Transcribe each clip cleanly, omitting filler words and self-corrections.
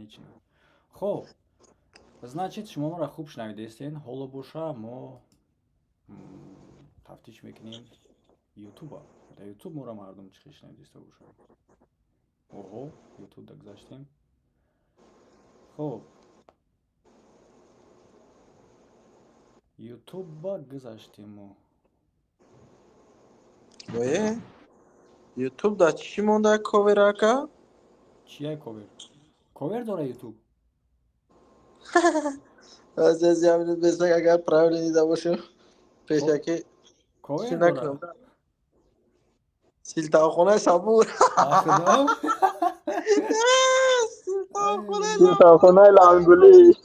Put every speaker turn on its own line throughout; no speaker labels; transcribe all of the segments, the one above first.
میچینم. خب значит شما ما را خوب شنویدین. حالا باشه ما تفتیش میکنیم یوتیوب. در یوتیوب ما را مردم چی شنویدیسته باشه. اوه یوتیوب گذاشتیم. خب یوتیوب گذاشتیم ما.
وای یوتیوب دا چی مونده کاور که؟
چیه کوور داره یوتیوب؟
از همین بسته اگر پراولی دیده باشم پیشکی
کوور
چی
داره
نکنم سیلتا خونه صبور
آخدا.
سیلتا خونه
سیلتاخونه لانگولی.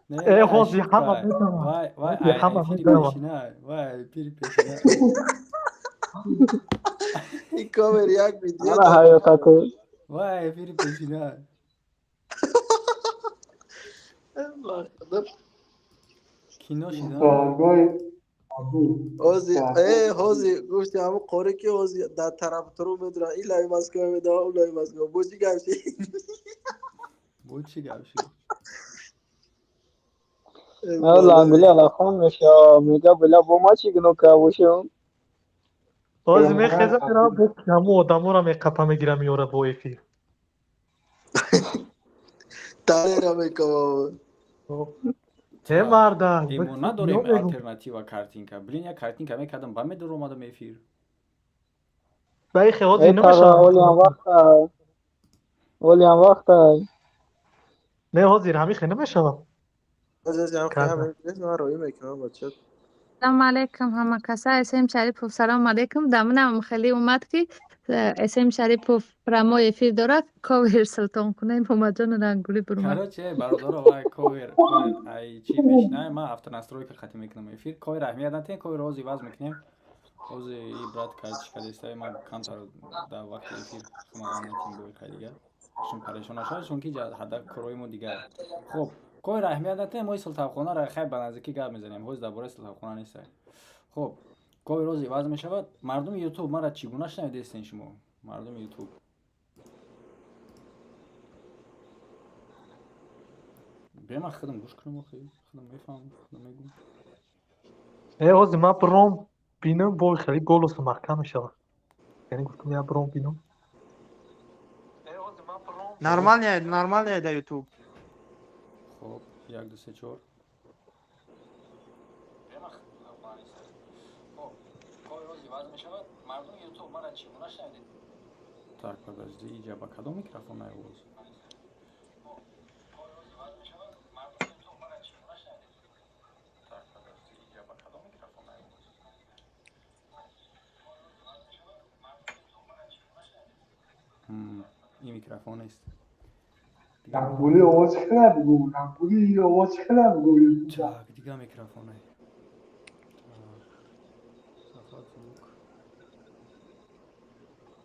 نه
خوزی
اشید
همه
که
میدونم.
وای
خوزی همه
پیری
میدونم.
پیشینه وای پیری پیشینه.
این کاور یک ویدیو
انا
داره
حیاتکو.
وای پیری پیشینه.
الله خدا
کینو شیدم.
اینستاگرام ابو
اوزی ای
اینستاگرام
هوزی گفتی همون قاره که اوزی در طرف تو رو میدونن این لای مسکو میده اون لای مسکو بوچی گمشی
بود چی گپ شد؟
لانگولی الاخون میشه میگه بلا با ما چی گنو که باشم.
خوزی
خونه
میخیزم میرم
ابو
با کمو آدمو را میقپه میگیرم میاره با ایفی.
تاره را میکنم
چه
Так,
مرده
і ми
یا
надорیم
میگم
альтернатива картинка. Блін, я картинка میکردم با در اومدم ефір.
بایخی خوزی
ای
نمیشه.
تاقا اولی هم وقت
نه خوزی همیشه نمیشه
از هم
کرده.
خیام من روی میکنم بچه
سلام علیکم همه کسا. اسم شریفوف سلام علیکم. دامنم خیلی اومد که اسم شریفوف پرامو افیر داره کاور سلطان کنه محمد جان رنگولی برومد.
Короче, برادر وای کویر ای چی پیشنه ما автор настройка хотим میکنم ефір. کویر اهمیت نداره. کویر روزی واز میکنیم. روزی ای брат карточка дестай ما камтар да вақти ефір хмагам наким бо кай дига. Шун парешон шад чунки ҳада корои мо дига. Хоб کویر اهمیت نداره. ما султонхона را хай ба наздики гап мезанем. ҳоз дар бораи султонхона нест. خب کویر روزی واز میشود. مردم یوتیوب ما را چگونه شنیدین شما؟ مردم یوتیوب بیام خودم گوش کنم آخه خودم میفهمم خودم میگم.
خوزی من برام بینم با خیلی گلوس محکم میشه. یعنی گفتم یا برام بینم.
Нормальная да YouTube.
خب یک دو سه چهار بیام خودم نیست. خب کویر روزی واز میشود. مردم یوتیوب ما را چگونه شنیدین؟ Так, подожди, я по кадому микрофона его. Так, подожди, я по кадому микрофона его. این میکروفون است. دیگه
لانگولی آواز کنه بگو لانگولی آواز کنه بگو یوتیوب
Так, دیگه میکروفون است. Так, صفحات звук.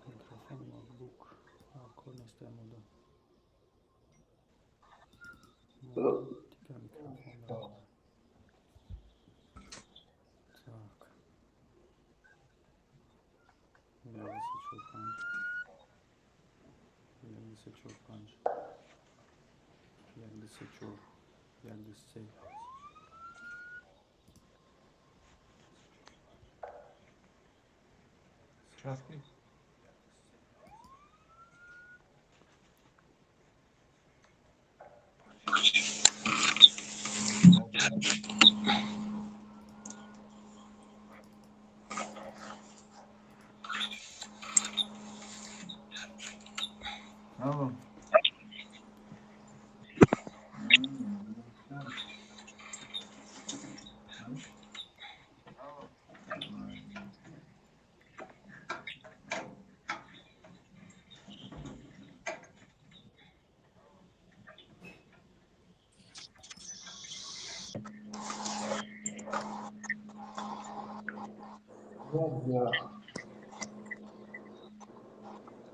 Микрофон, ноутбук. Код نیست مودم. دیگه میکروفون دارم. Так. 1145 1145 11 11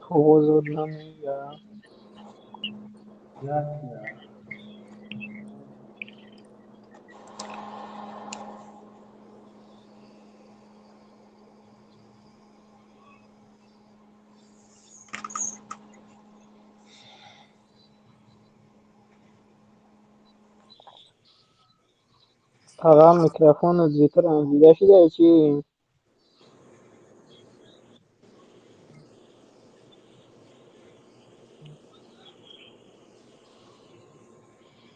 حوض نمیگه Ага, микрофон зитер анзида шуда чи?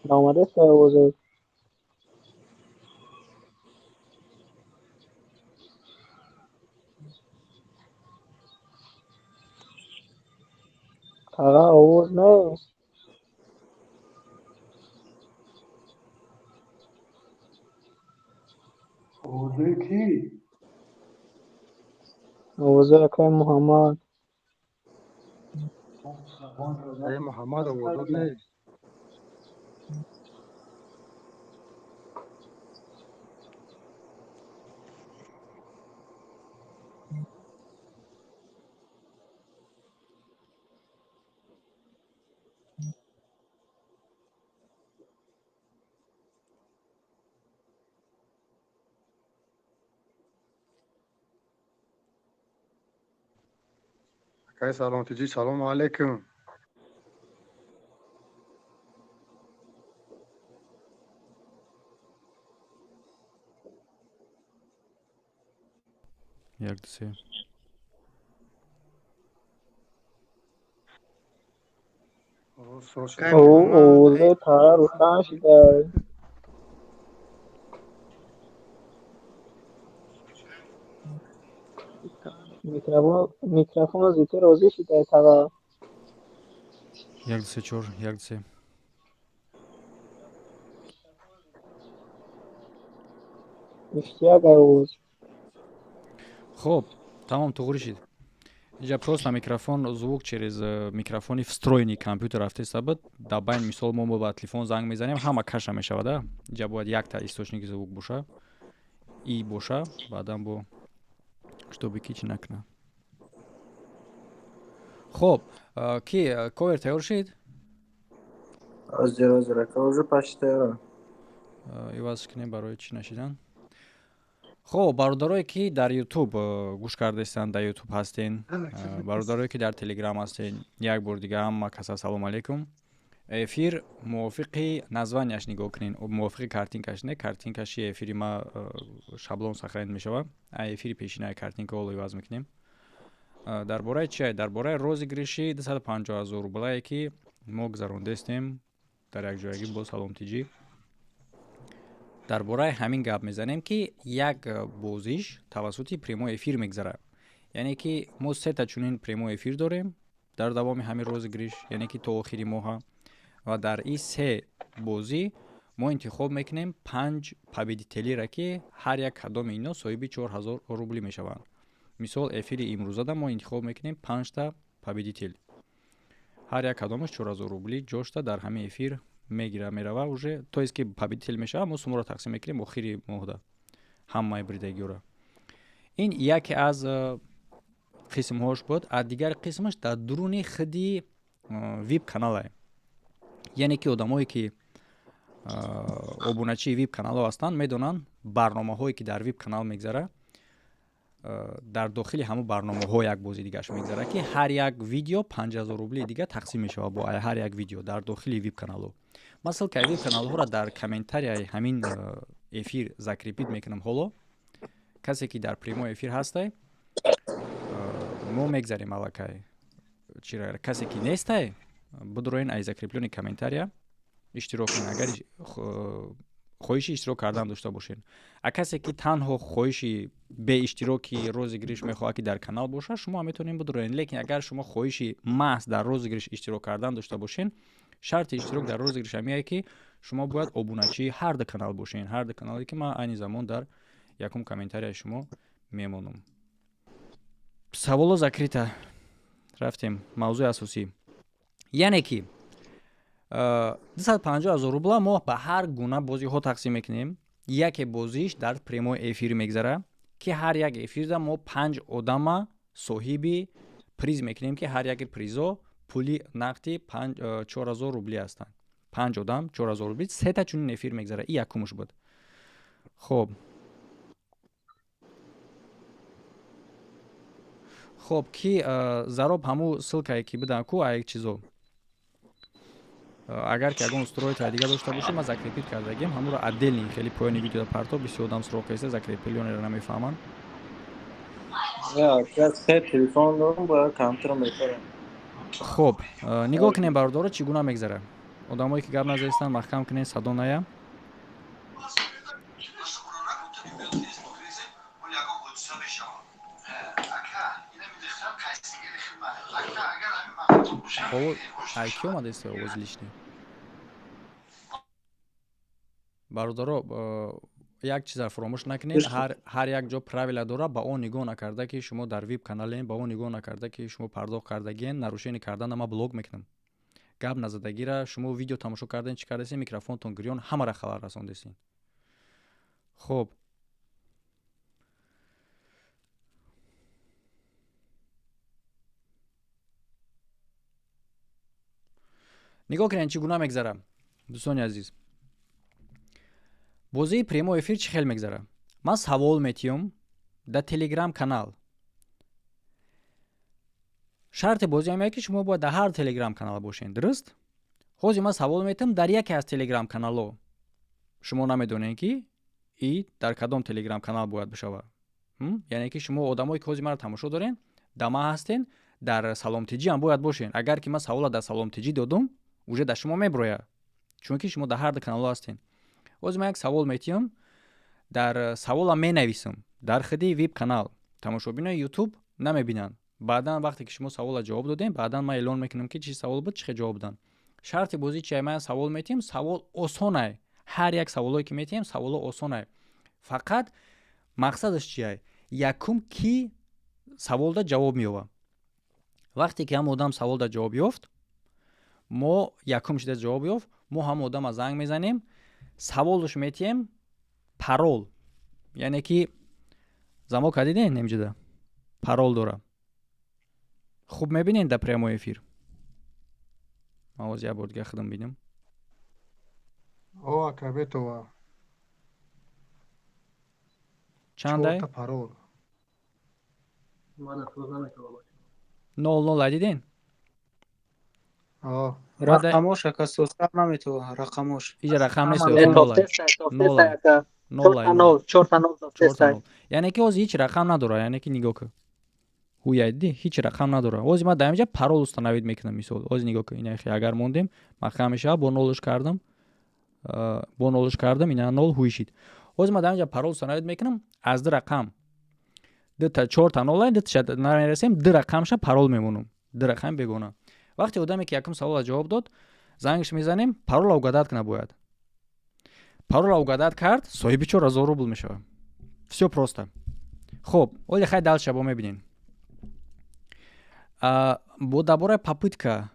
Намаде савозе. Ага, आवाज नहीं
حوزه کی؟
आवाज है मोहम्मद
زبان دادن
ای محمد آوازات
کردیم.
نیست. اکای سلام تیجی سلام علیکم.
یک سه
Kay
او
Muhammad,
आवाज था रुसान شده میکروفون زیتر روزی شده تا
یک سه چهار یک سه.
اشتیاق آواز
خب تمام туғри шид. Иҷа просто микрофон звук через микрофони встроени компютер рафтеста бад дар байн мисол мо ба телефон занг мезанем ҳама каша мешавада. Иҷа бояд якта источники звук боша и боша баъдан бо чтобы кичи накна. خب ки ковер тайёр шид?
از رکا уже почти тайёрам.
иваз кинем барои чӣ нашидан. خب бародарое ки дар YouTube гӯш кардаистанд, дар YouTube ҳастен, бародарое ки дар Telegram ҳастен, як бор дига ҳама каса салом алейкум. Эфир мувофиқи названияш нигоҳ кунед, мувофиқи картинкаш не, картинкаши эфири ма шаблон сохранид мешавад. Эфири пешинаи картинка ҳоло иваз мекунем. дар бораи чи? Дар бораи розыгриши 250 000 рублае ки мо гузарондестем дар якҷоягӣ бо салом тиҷӣ. дар бораи ҳамин гап мезанем ки як бозиш тавассути прямой эфир мегзарад. яъне ки мо сета чунин прямой эфир дорем дар давоми ҳамин розыгриш, яъне ки то охири моҳа, ва дар ин се бозӣ мо интихоб мекунем 5 победителиро ки ҳар як кадоми ино соҳиби 4000 рубли мешаванд. мисол эфири имрӯзада мо интихоб мекунем 5 та победител, ҳар як кадомаш 4000 рубли ҷошта дар ҳамин эфир мегира мерава. уже то есть ки победител мешава, мо суморо тақсим мекунем охири моҳда ҳамаи бридагиёра. ин яке аз қисмҳош буд. аз дигар қисмаш дар дуруни худи вип канале, яъне ки одамое ки обуначии вип каналҳо ҳастанд медонанд барномаҳое ки дар вип канал мегзара, дар дохили ҳамон барномаҳо як бози дигаш мегзара ки ҳар як видео 5000 рубли дига тақсим мешавад бо ҳар як видео дар дохили вип каналҳо. масал ки вип каналҳоро дар комментарияи ҳамин эфир закрепит мекунам. ҳоло касе ки дар прямой эфир ҳастай, мо мегзарем аллакай. чира касе ки нестай, будроен ай закреплёни комментария иштирок кунед, агар хоҳиши иштирок кардан дошта бошед. а касе ки танҳо хоҳиши беиштироки розыгриш мехоҳад ки дар канал бошад, шумо метавонед будроед. лекин агар шумо хоҳиши маҳз дар розыгриш иштирок кардан дошта бошед, шарти иштирок дар розыгриш ҳамиае ки шумо бояд обуначии ҳар ду канал бошед. ҳар ду канале ки ман айни замон дар якум комментарияи шумо мемонам. саволо закрита. рафтем мавзӯи асосӣ. яъне ки 250 000 рубла мо ба ҳар гуна бозиҳо тақсим мекунем. яке бозиш дар прямой эфир мегзара ки ҳар як эфирда мо 5 одама соҳиби приз мекунем ки ҳар яки призо пули нақди 4000 рубли ҳастанд. 5 одам 4000 рубли. сета чунин эфир мегзара. ин якумш буд. хоб ки зароб ҳаму ссилкае ки бидан ку ай чизо агар ки ягон устроитаи дига дошта бошем ма закрепил кардагием ҳамуро отдельни хеле поёни видеода партов бисёр одам суроғ кеста закрепилёнеро намефаҳманд.
Аз хай телефон дорам бояд камтар мекарам.
хуб нигоҳ кунем бародаро чӣ гуна мегзара. Одамое ки гап назанистанд маҳкам кунед садо ная. ай ки омадаст овози лишни. бародаро як чизро фаромӯш накунед. ҳар як ҷо правила дора. Ба он нигоҳ накарда ки шумо дар веб канален, ба он нигоҳ накарда ки шумо пардохт кардагиен, нарушение кардан ама блок мекунам. Гап назадагира шумо видео тамошо кардан чӣ кардастин, микрофонтон гирён ҳамаро хабар расондастин. хуб нигоҳ кунед чӣ гуна мегзара. дӯстони азиз, бозии прямой эфир чӣ хел мегзара. ман савол метиём дар телеграм канал. шарти бозӣ ҳам ки шумо бояд дар ҳар телеграм канал бошед, дуруст? ҳозир ман савол метиём дар яке аз телеграм каналҳо шумо намедонед ки и дар кадом телеграм канал бояд бишава. яъне ки шумо одамое ки ҳозир маро тамошо дорен, дар ман ҳастен, дар саломтиҷӣ ҳам бояд бошен. агар ки ман савола дар саломтиҷӣ додум, уже дар шумо меброяд, чунки шумо дар ҳар каналҳо ҳастен. ҳозир ман як савол метиём, дар савола менависам дар худи веб канал. тамошобинои YouTube намебинанд. баъдан вақте ки шумо савола ҷавоб додем, баъдан ман эълон мекунам ки чӣ савол буд, чӣ хел ҷавоб дан. шарти бозӣ чӣ? Ман савол метиём, савол осон ай. ҳар як саволое ки метиём, саволо осон ай. фақат мақсадаш чӣ ай? якум ки саволда ҷавоб меёбад. вақте ки ҳам одам саволда ҷавоб ёфт, мо якум шида ҷавоб ёфт, мо ҳам одама занг мезанем, саволаш метием парол. яъне ки замок кардиден немҷида парол дора. хуб мебинед дар прямой эфир. ман ҳозир як бор дига худам бинам.
О, Акабетова.
чандай?
Парол.
00 диден?
О.
Рақамош акасоса наметова, рақамош.
ija raqam neст. яъне ки ҳозир ҳеҷ рақам надора. яъне ки нигоҳ кун. ҳуяйди ҳеҷ рақам надора. ҳозир ман дар инҷа парол установид мекунам. мисол ҳозир нигоҳ кун. ина агар мондем, маҳкам мешава, бо нолаш кардам, ина 0 ҳуишид. ҳозир ман дар инҷа парол установид мекунам. аз ду рақам 2 та 4 та 0 2 нарасем, 2 рақамша парол мемонам. 2 рақам бегона. вақте одаме ки якум савола ҷавоб дод, зангш мезанем, парола угадат кунад бояд. парола угадат кард, соҳиби 4000 рубл мешава. всё просто. хуб, оли хай дал шабо мебинем. бо дабораи попытка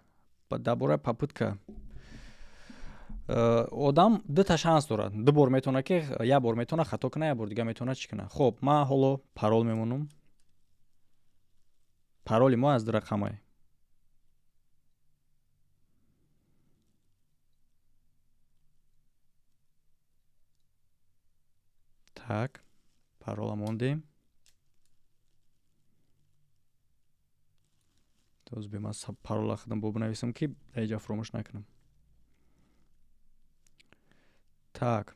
одам дута шанс дорад. ду бор метавона ки як бор метавона хато кунад, як бор дига метавона чӣ кунад. хуб, ман ҳоло парол мемонам. пароли мо аз ду рақамай. так, парола мондем. тоз бе ман парола худам бо бинависам ки дар инҷа фаромӯш накунам. так.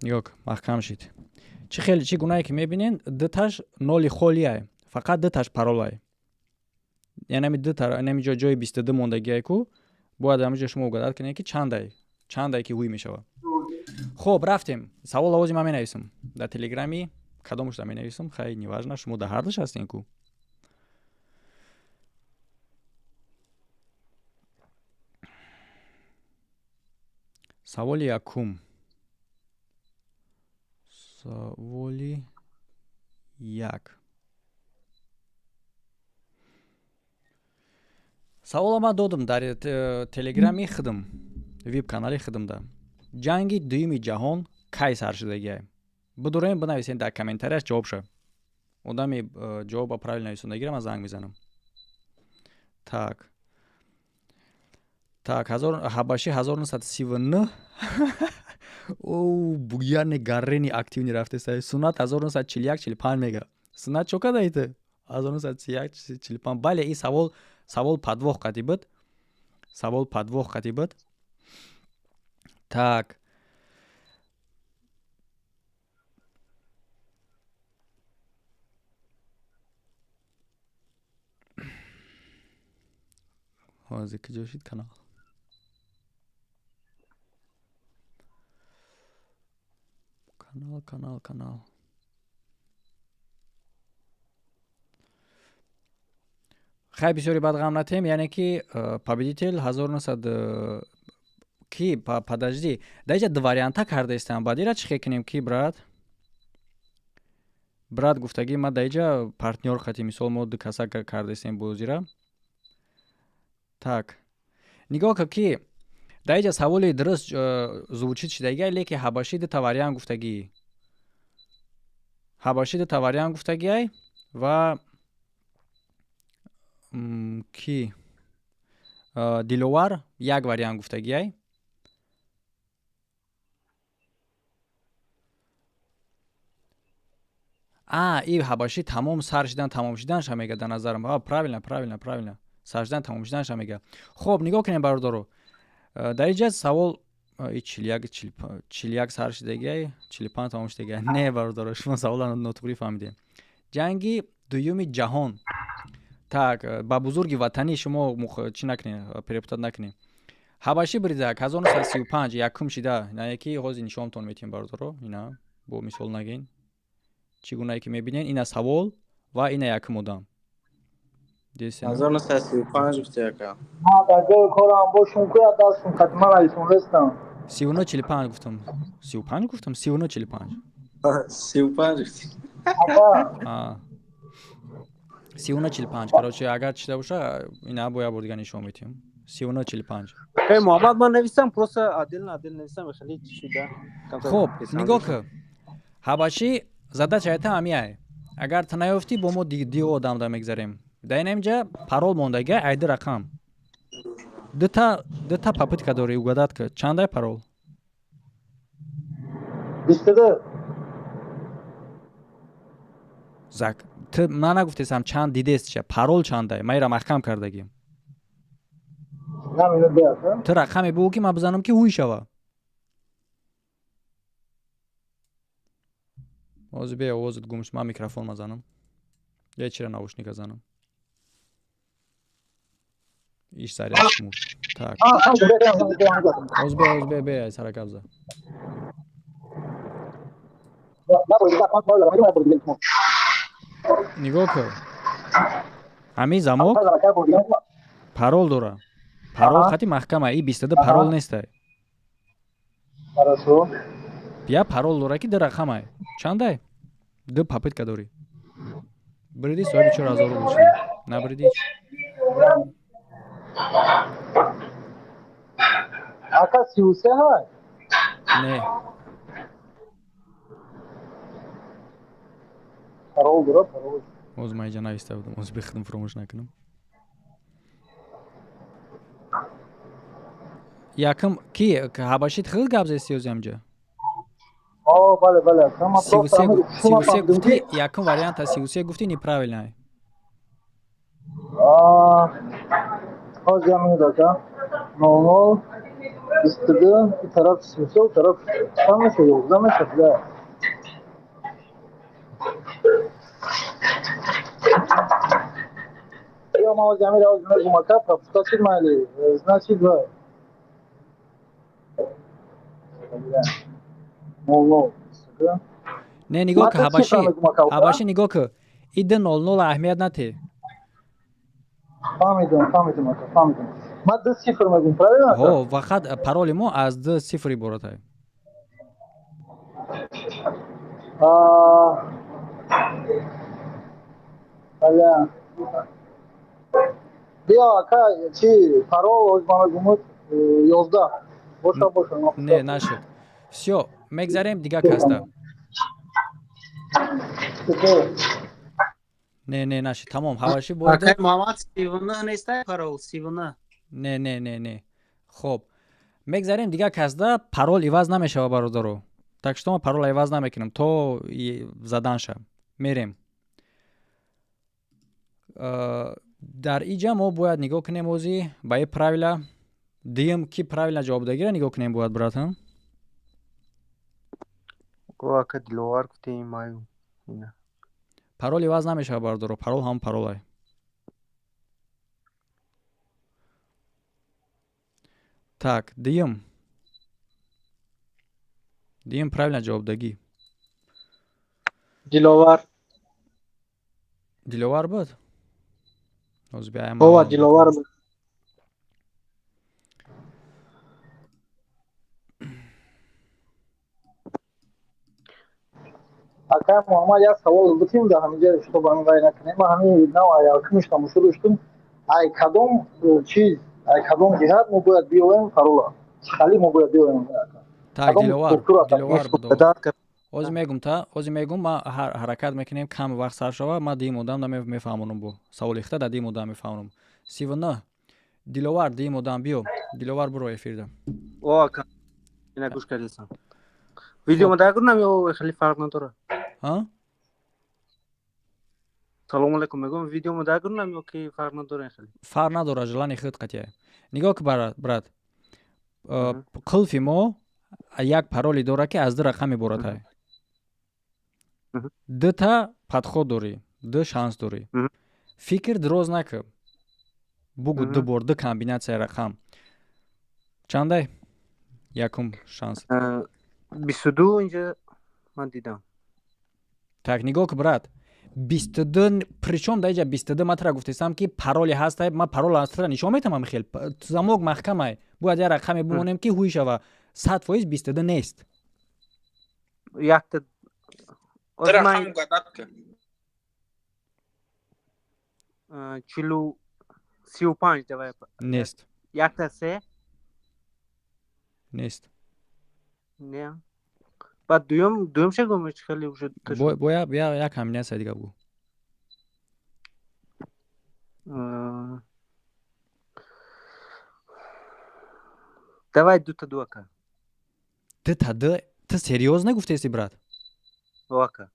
нигоҳ кун, маҳкам шид. чӣ гунае ки мебинен, дуташ ноли холӣ ай. фақат дуташ парол ай. яъне ҳамин ҷои 22 мондагие ку бояд ҳамин ҷо шумо угадат кунед ки чандай ки ҳуй мешава. хуб, рафтем. савола ҳозир ман менависам. дар телеграми кадомашда менависам? хай неважно, шумо дар ҳардаш ҳастен ку. саволи якум. саволи як. савола ман додам дар телеграми худам, веб канали худамда. ҷанги дуюми ҷаҳон кай сар шудагиай? бидорем бинависен дар комментарияш ҷавобша. одами ҷавоба правил нависондагира ман занг мезанам. так. ҳабаши 1939. буяне гаррени активни рафтеса. сунат 1941-45 мега. сунат чо кадаите? 1941-45. бале, ин савол Savol подвох qati bud. Savol подвох qati bud. Так. Hozir kujashid kanal. Канал. خیلی بسیاری بعد غم نتیم یعنی که победитель 1900 کی подожди дайте два варианта карда истам бадира чӣ кунем ки брат гуфтаги ма дайҷа партнёр хати мисол мо ду каса карда истем бозира так нигоҳ кар ки дайҷа саволи дуруст звучит шудагӣ леки ҳабашӣ ду та вариант гуфтагӣ ва ки диловар як вариант гуфтагӣ и ҳабашӣ тамом сар шиданша мега дар назарам правильно сар шидан тамом шиданша мега хоб нигоҳ кунем бародаро дар инҷа савол 41 сар шидагӣ 45 тамом шидагӣ не бародаро шумо савола нотуқӣ фаҳмидем ҷанги дуюми ҷаҳон так ба бузурги ватанӣ шумо чӣ накунед перепутат накунед ҳабашӣ биридак 1935 якум шида яки ҳозир нишонтон метиҳем бародаро ина бо мисол нагин чӣ гунае ки мебинен ина савол ва ина якум одам
1935 گفته яка.
ما در جای کارم باشون که دستون خدمه رایتون رستم
39-45 گفتم 35 گفتم 39-45
35 گفتی.
39-45 короче агар чида боша ина бо як бор дига нишон метиҳем 39-45
محمد من نویسم просто عادل نویسم خیلی چی شده
خب نگاه که ҳабашӣ задачаята ҳамияй агар та наёфтӣ бо мо ди одам да мегзарем дар ин инҷа парол мондагӣ айди рақам дута попытка дорӣ угадат ки чандай парол
22
зак ту ман нагуфтесам чанд дидест ча парол чандай майра маҳкам кардагӣ
همینو بیاد
ту рақаме бигӯ ки ман бизанам ки ҳуй шава ҳозир бе овозит гум шуд ман микрофон мазанам я чира наушника занам иш заряд шумуд так ҳозир бе ай саракаб за нигоҳ кун ҳамин замок парол дора парол хати маҳкама и 22 парол нестай
хорошо
я парол дора ки ду рақамай чандай ду попытка дорӣ бириди соҳиби 4000 рубл шуд набириди
ака 33 ҳай
не
парол дора парол
ҳозир ман инҷа нависта будам ҳозир бихудам фуромӯш накунам якум ки ҳабашит хел гап зести ҳозир амҷа
бале
33 гуфти якум варианта 33 гуфти неправильно
ҳозир ҳамин дака 00 22 тараф 33 тараф ҳамаша 11 мешавад я мало замира озмер гумака пропустил майли значит два 00
не нигоҳ ки ҳабашӣ нигоҳ ки ида 00 аҳамият нате
фаҳмидам ма ду сифр мегӯям правильно
ҳо фақат пароли мо аз ду сифр иборат ай
бия ака чи парол озманагумуд 11 боша
не нашуд всё мегзарем дига каста не нашуд тамом ҳавашӣ боида
محمد 39 نیست парол 39
не хоб мегзарем дига каста парол иваз намешава бародаро так что ма парол иваз намекунем то заданша мерем дар иҷа мо бояд нигоҳ кунем ози ба ин правила дим ки правила ҷавобдагиро нигоҳ кунем бояд братам.
Ака диловар гуфтем маю.
Парол иваз намешава бардоро. Парол ҳам паролай. Так, дим правила ҷавобдагӣ.
Диловар.
Диловар буд? Оз биаям.
Ова диловар буд.
Ака Муҳаммад як савол бутим да ҳамиҷа чтобы ҳамин ғайр накунем. Ма ҳамин нав аялкумиш тамошо доштум. Ай кадом чиз, ай кадом ҷиҳат мо бояд биёвем парола. Хали мо бояд биёвем.
Так, диловар буд.
Оз
Ози мегум ма ҳаракат мекунем кам вақт сарф шава. Ма дим одам да мефаҳмонам бо саволи хита да дим одам мефаҳмонам. 39 диловар дим одам биё. Диловар буро эфирда.
О ака. Ина гӯш кардесам. Видео ма дагурнам ё хали фарқ надора.
Ҳа?
Салом алейкум мегум видео ма дагурнам ё ки фарқ надора хали.
Фарқ надора желани хит қатия. Нигоҳ ки брат. Қулфи мо як пароли дора ки аз ду рақам иборат ай. Дута падход дорӣ, ду шанс дорӣ. Фикр дроз накун. Бугу ду бор ду комбинатсияи рақам. Чандай? Якум шанс.
22 инҷа ман дидам.
Так, нигоҳ ки брат. 22 причем да иҷа 22 ма тара гуфтесам ки пароли ҳастай. Ма парол астра нишон метамам хел. Замок маҳкамай. Бояд я рақаме бимонем ки ҳуй шава. 100% 22 нест.
Якта
рақам гадак.
35 давай.
Нест.
Якта 3
Нест.
не. Баъд дуюм шагом хеле уже.
Бояд я як комбинация дига бу.
Давай дута дуака.
Дута ду. Ты серьёзно гуфтеси брат?
Дуака.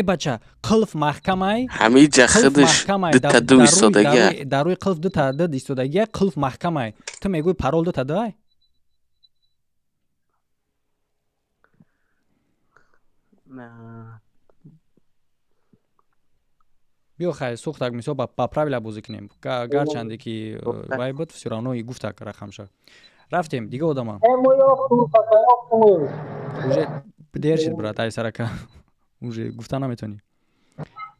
бача қулф маҳкамай.
ҳамиҷа худаш дута ду истодагия.
Дар рӯи қулф дута ду истодагия қулф маҳкамай. Ту мегӯи парол дута ду ай? биё хай сухтак мисол ба правила бозӣ кунем. Гарчанде ки вай буд всё равно и гуфтак рақамша. Рафтем дига одама. Уже дер шид брат ай сарака. Уже гуфта наметонӣ.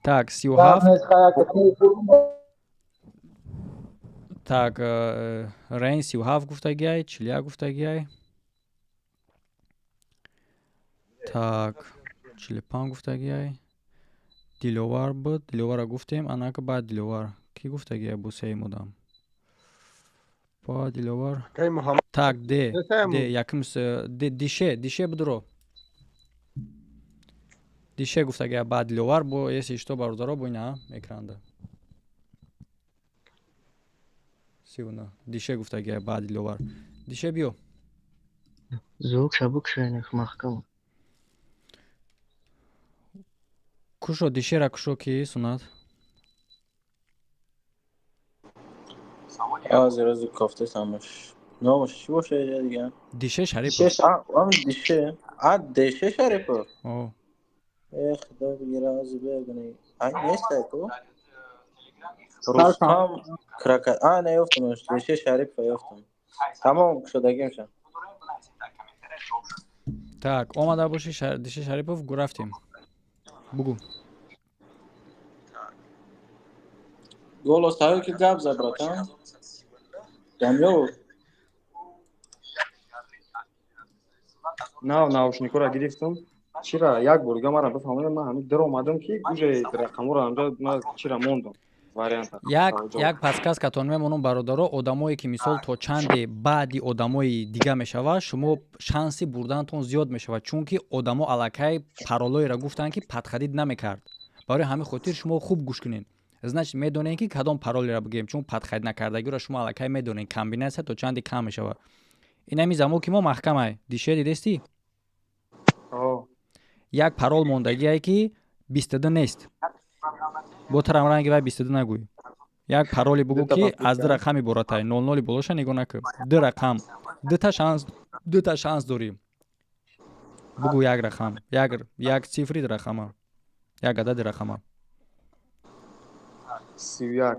Так 37. Так Рейн 37 гуфтагиай, 41 гуфтагиай. Так 45 гуфтагиай. Диловар буд, диловара гуфтем, анака баъд диловар. Ки гуфтагиай бо сеи модам? Ба диловар. Так де яким дише будро. Дише гуфтагиай баъд диловар бо эси ишто бародаро бо ина экранда. Сивна. Дише гуфтагиай баъд диловар. Дише биё.
Зук шабук шайнах маҳкам.
Кушо дишера кушо ки сунат.
Зразу кофта самаш. Номаш чӣ боша дига?
Дише Шарипов.
Дише. Дише Шарипов.
О.
Худо бигира аз бегани. Нестай ку? Рустам Кракат. Неёфтамаш. Дише Шарипов ёфтам. Тамом шудагимша.
Так, омада боши Дише Шарипов гурафтем. Бугу.
Голос таю ки гап за братан. Дамё.
наушникора гирифтам. Чира як бор гамара бафаҳмонам ман ҳамин дар омадам ки гӯже рақаморо ҳамҷа ман чира мондам.
Як подсказкатон мемонам бародаро, одамое ки мисол то чанде баъди одамои дига мешава, шумо шанси бурдантон зиёд мешава, чунки одамо аллакай паролоеро гуфтанд ки падхадид намекард. барои ҳамин хотир шумо хуб гӯш кунед. Значит медонем ки кадом паролеро бигем, чун падхадид накардагиро шумо аллакай медонем, комбинация то чанде кам мешава. Инами замо ки мо маҳкамай дише дидести? Як парол мондагие ки 22 нест. Бо тарамранги вай 22 нагӯй. як пароли бугу
Дута
ки
паспорт
аз ду
кар.
рақами боратай 00 болоша нигоҳ накун. Ду рақам. Дута шанс дорим. Бугу як рақам. Як цифри рақама. Як адади рақама.
31.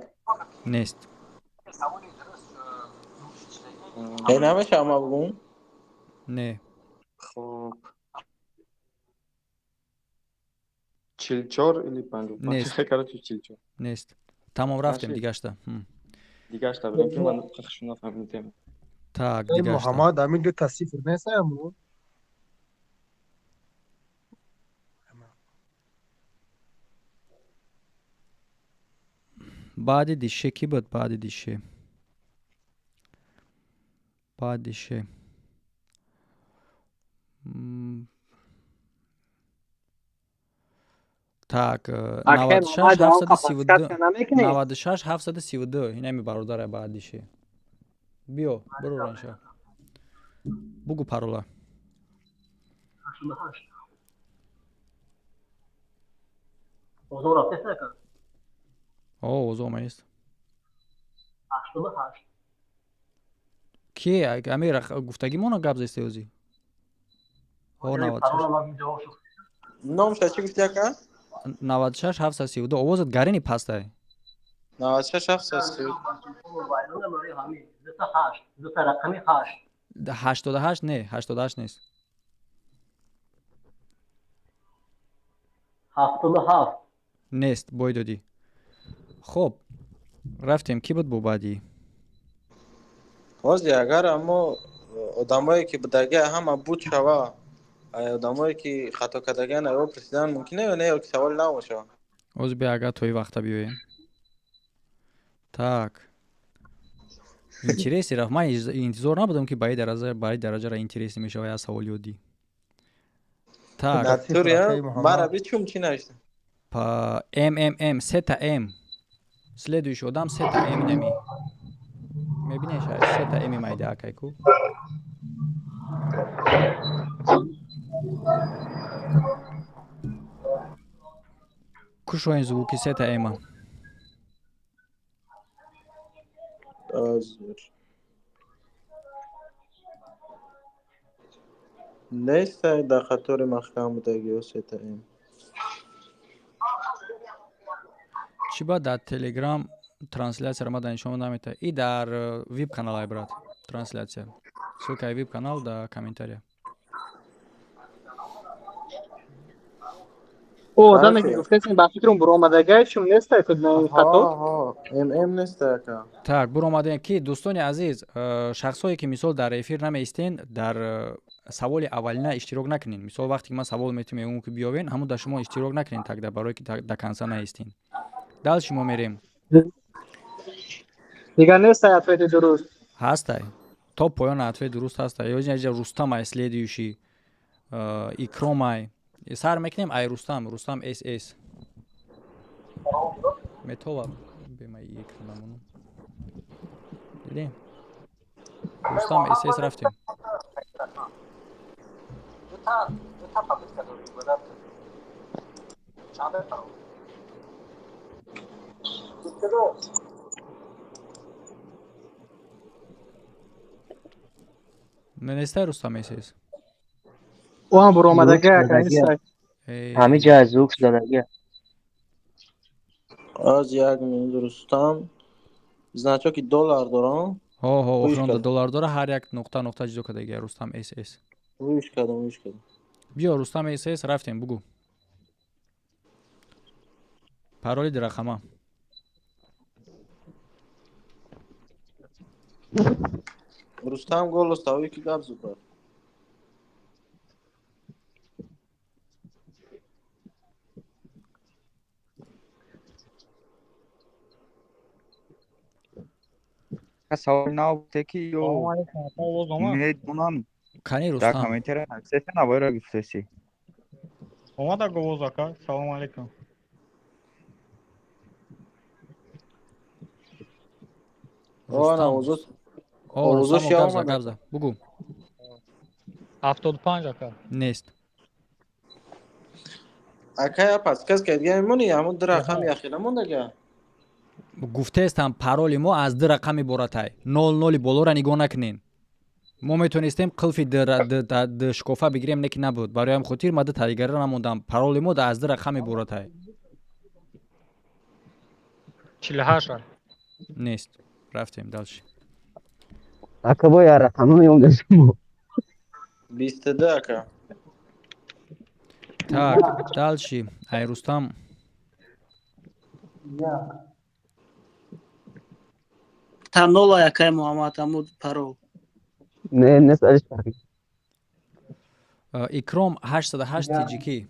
Нест.
این همه شما بگون
Не.
خب 44 или 55.
Нест.
Короче 44.
Нест. Тамом рафтем
Нашли?
дигашта.
دیگه اشتا بریم که من خودشون نفهمیدم.
Так,
Эй,
дигашта.
Мухаммад, ами дута сифр нест аму.
баъди дише ки буд баъди дише? Баъди дише. Так, 96 732. 96 732. Инами бародарай баъди дише. Биё, биро ранша. Бугу парола.
88. Озон рафтест накард.
О, озо маист.
88.
Ки амира гуфтагимона гап зесте ӯзи? О, 96.
نام چی گفتی اکا؟
96 732. овозат гарини пастай.
96 732
دوتا رقمی 8.
88 не, 88 нест.
77.
Нест, бой додӣ. Хоб, рафтем ки буд бо баъди?
واسه اگر اما آدمایی که بدگه همه بود شوه آدمایی که خطا کردگه نه پرسیدن ممکنه یا نه یا که سوال نباشه
оз биага тои вақта биёем. Так. Интереси рафт. Ман интизор набудам ки ба ин дараҷара интереси мешава як савол ёдӣ. Так.
натури мара бичум чи нашта
Па МММ сета М. Следующий одам сета М нами. Мебинеш сета М майда акайку. Кушоин звуки сета М.
نیست در خطور محکم بودگی و سیتا ایم
چی با در تلگرام трансляция рамада нишон намета и дар веб канал брат трансляция ссылка веб канал да комментария
او آدمی که گفتین با فکرم برآمدگی چون نیست که نه خطا
ام نیست که
так буромадаем ки дӯстони азиз шахсое ки мисол дар эфир намеистен дар саволи аввалина иштирок накунед мисол вақте ки ман савол метавонам ки биёвен ҳамун дар шумо иштирок накунед так дар барои ки дар конца наистен дал шумо мерем
دیگه نیست ответ درست
ҳастай то поён ответ дуруст ҳастай ё рустамай следующий икромай сар мекунем ай рустам СС метова бемай экранамону дидем рустам СС рафтем нестай рустам СС
او هم برآمدگی نیست
همه جا زوک زدگی
از یک من رستم значок доллар дорам
охиронда доллар дора ҳар як нуқта ҷудо кардагия рустам СС
виш кардам
биё рустам СС рафтем бугу пароли дирахама
рустам голос тавӣ ки гап зубар
سوال نبوده که یو میدونم
کانی
در
رستم
کامنتر نکسه نباید را گفتسی
اومد گوز آقا سلام علیکم
اوزوش یا اومد
габза бугу
75 آقا
нест
акая пас кас ки дига мемони ҳамун ду рақами ахира мондага
гуфтаестам пароли мо аз ду рақам иборатай. 00 болора нигоҳ накунен. мо метонистем қилфи ду шкофа бигирем, неки набуд. Бароям хотир ма ду тайгара намондам. Пароли мо аз ду рақам иборатай.
48
Нест. Рафтем далши.
Ака бо я рақаму меондашмо.
22 ака.
Так, далши. Ай Рустам.
Танола якай Муҳаммад Амуд парол.
Не сариш парки.
Икром 88 тиҷикӣ.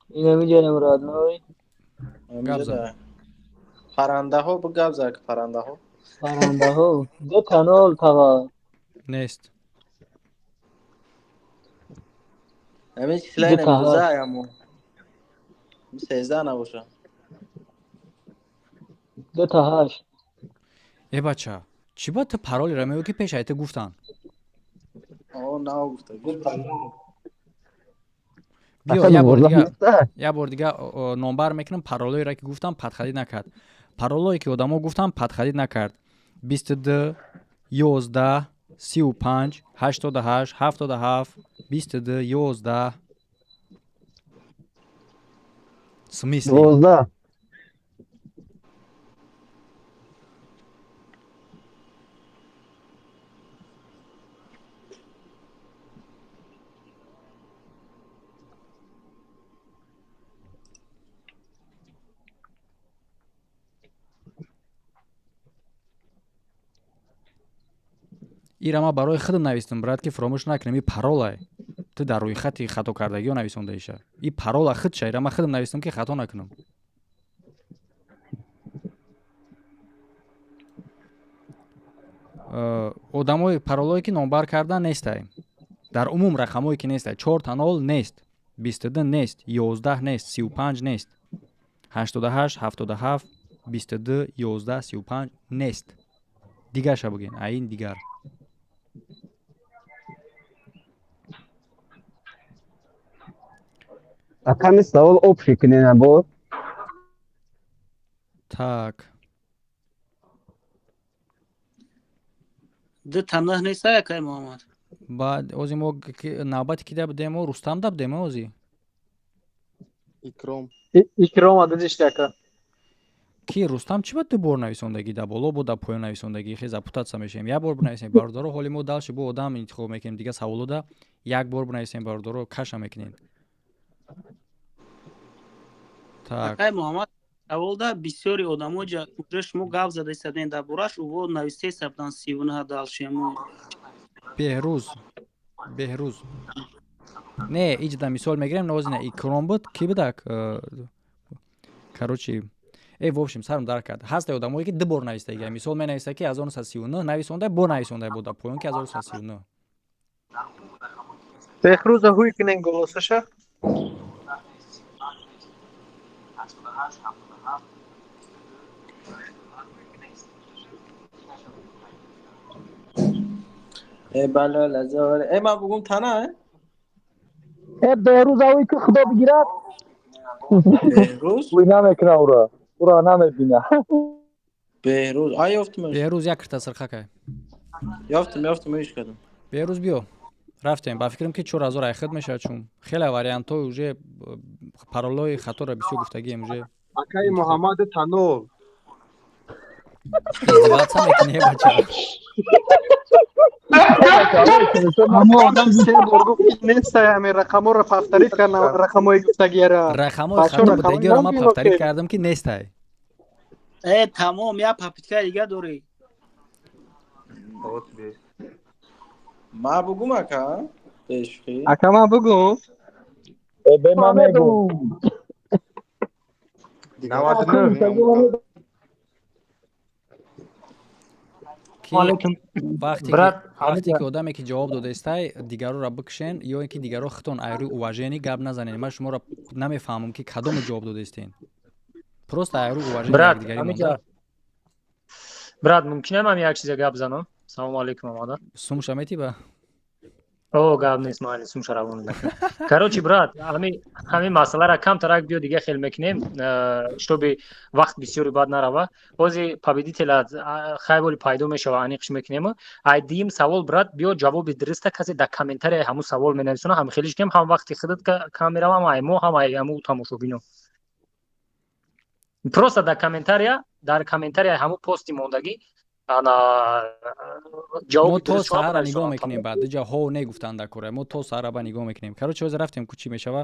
Ина миҷанам родной.
Габза. Паррандаҳо бу габза ки паррандаҳо.
Паррандаҳо. Ду канол фақат.
Нест.
Ҳамин числаи набуза яму. 13 набоша.
2
Е бача, чӣ ба ту паролиро мегӯ ки пеш айта гуфтан?
Нав гуфта.
Биё я бор дига номбар мекунам паролоиро ки гуфтам падхалӣ накард. Паролое ки одамо гуфтам падхалӣ накард. 22 11 35 88 77 22 11 смисли
12.
ира ма барои худам навистам, брат, ки фаромӯш накунем. И паролае. Ту дар рӯи хати хатокардагиҳо нависондаиша. И парола худша. Ира ма худам навистам ки хато накунам. одамои паролое ки номбар кардан нестай. Дар умум рақамое ки нестай. 4 танол нест. 22 нест. 11 нест. 35 нест. 88 77 22 11 35 нест. Дигарша бугин. Аин дигар.
Аками савол общий кунем або.
Так.
Ду таноҳ неста якай Муҳаммад.
Баъд ози мо навбати кида будемо, Рустам да будемо ози.
Икром.
Икром ададиш яка.
Ки Рустам чӣ ба ду бор нависондагӣ да боло бо да поён нависондагӣ хез апутатса мешем. Як бор бинависем бародаро ҳоли мо далши бо одам интихоб мекунем дига саволода як бор бинависем бародаро каша мекунем. Так.
Якай Муҳаммад саволда бисёри одамо ҷа шумо гап зада истаден дар бораш уво нависте сабдан 39 далшему.
Беҳрӯз. Не, иҷда мисол мегирем нозина Икром буд, ки будак? Короче, в общем, сарм дарк кард. Ҳаст одамое ки ду бор навистагӣ. Мисол менависта ки 1939 нависонда, бо нависонда бо да поён ки 1939.
Беҳрӯза ҳуй кунен голосаша.
بله لزار من بگم تنه
بهروز اوی که خدا بگیرد
بهروز
وی نمیکنه او را نمیبینه
بهروز یافتمش
بهروز یک کرتا سرخه که
یافتم ایش کردم
بهروز بیو رفتیم با فکرم که 4000 ایخد میشه چون خیلی واریانت های اوجه پارولای خطا را بسیار گفتگی اوجه
اکای محمد تنول
ازدیوات هم میکنه بچه
اما آدم سه بار گفت نیست همین رقم رو پفترید کردن رقم های گفتگی را
رقم های خطا بودگی را ما پفترید کردم که نیست
تمام یا پاپیتکا دیگه دوری
ما بگم اکا عشقی
اکا ما بگم
به ما بگو
99
وقتی که آدمی که جواب داده استای دیگرو را بکشین یا اینکه دیگرو خطون ایرو اوژنی گپ نزنین. من شما را نمیفهمم که کدوم جواب داده استین. پروست ایرو اوژنی دیگری مونده.
برات ممکنه من یک چیز گپ زنم؟ سلام علیکم مادر.
سوم شمیتی با
او гап нест маҳалисум шаравон лака короче брат ҳамин масъаларо камтарак биё дига хел мекунем чтобы вақт бисёри бад нарава бози победителя хайволи пайдо мешава аниқш мекунем ай дим савол брат биё ҷавоби дуруста касе дар комментария ҳамун савол менависона ҳам хелиш кем ҳам вақти худат кам меравам ай мо ҳам ай ҳамун тамошобино просто дар комментария ҳамун пости мондагӣ
мо то саҳара нигоҳ мекунем баъд ҷа ҳо негуфтанд дар кора мо то саҳара ба нигоҳ мекунем короче ҳозир рафтем ку чӣ мешава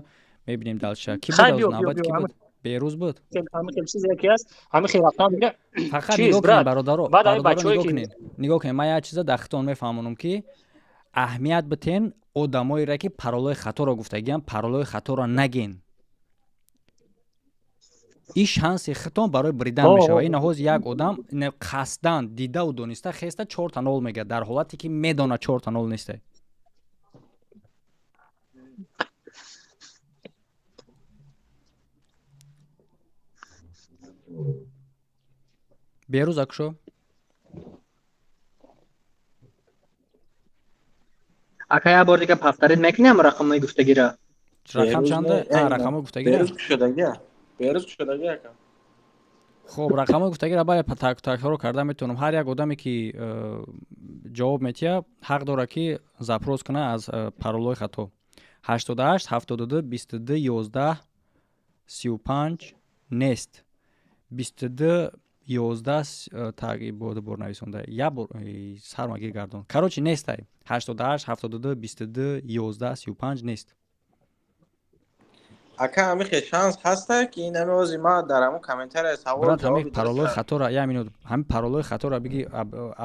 мебинем далша ки буд аз навбат ки буд берӯз буд фақат нигоҳ кунем бародаро нигоҳ кунем ман як чиза дар хитон мефаҳмонам ки аҳамият битен одамоеро ки паролаи хаторо гуфтагиям паролаи хаторо наген ин шанси хитон барои бридан мешава ин ҳоз як одам қасдан дидаву дониста хеста 4-0 мегӯяд дар ҳолате ки медона 4-0 нестай берӯз акушо
ака як бор дига повторит мекунем рақамҳои гуфтагиро
рақам чанда рақамҳои гуфтагиро
берӯз кушодаги ака
хуб рақамҳои гуфтагиро баъд такрор карда метавонам ҳар як одаме ки ҷавоб метиҳад ҳақ дорад ки запрос кунад аз паролаи хато 88 72 22 11 35 нест 22 11 таги бор нависонда як бор сармагир гардон короче нестай 88 72 22 11 35 нест
ака ҳамин шанс ҳаста ки ин ҳамин ма дар ҳамун комментария савол
брат ҳамин паролаи хатора як минут ҳамин паролаи хатора биги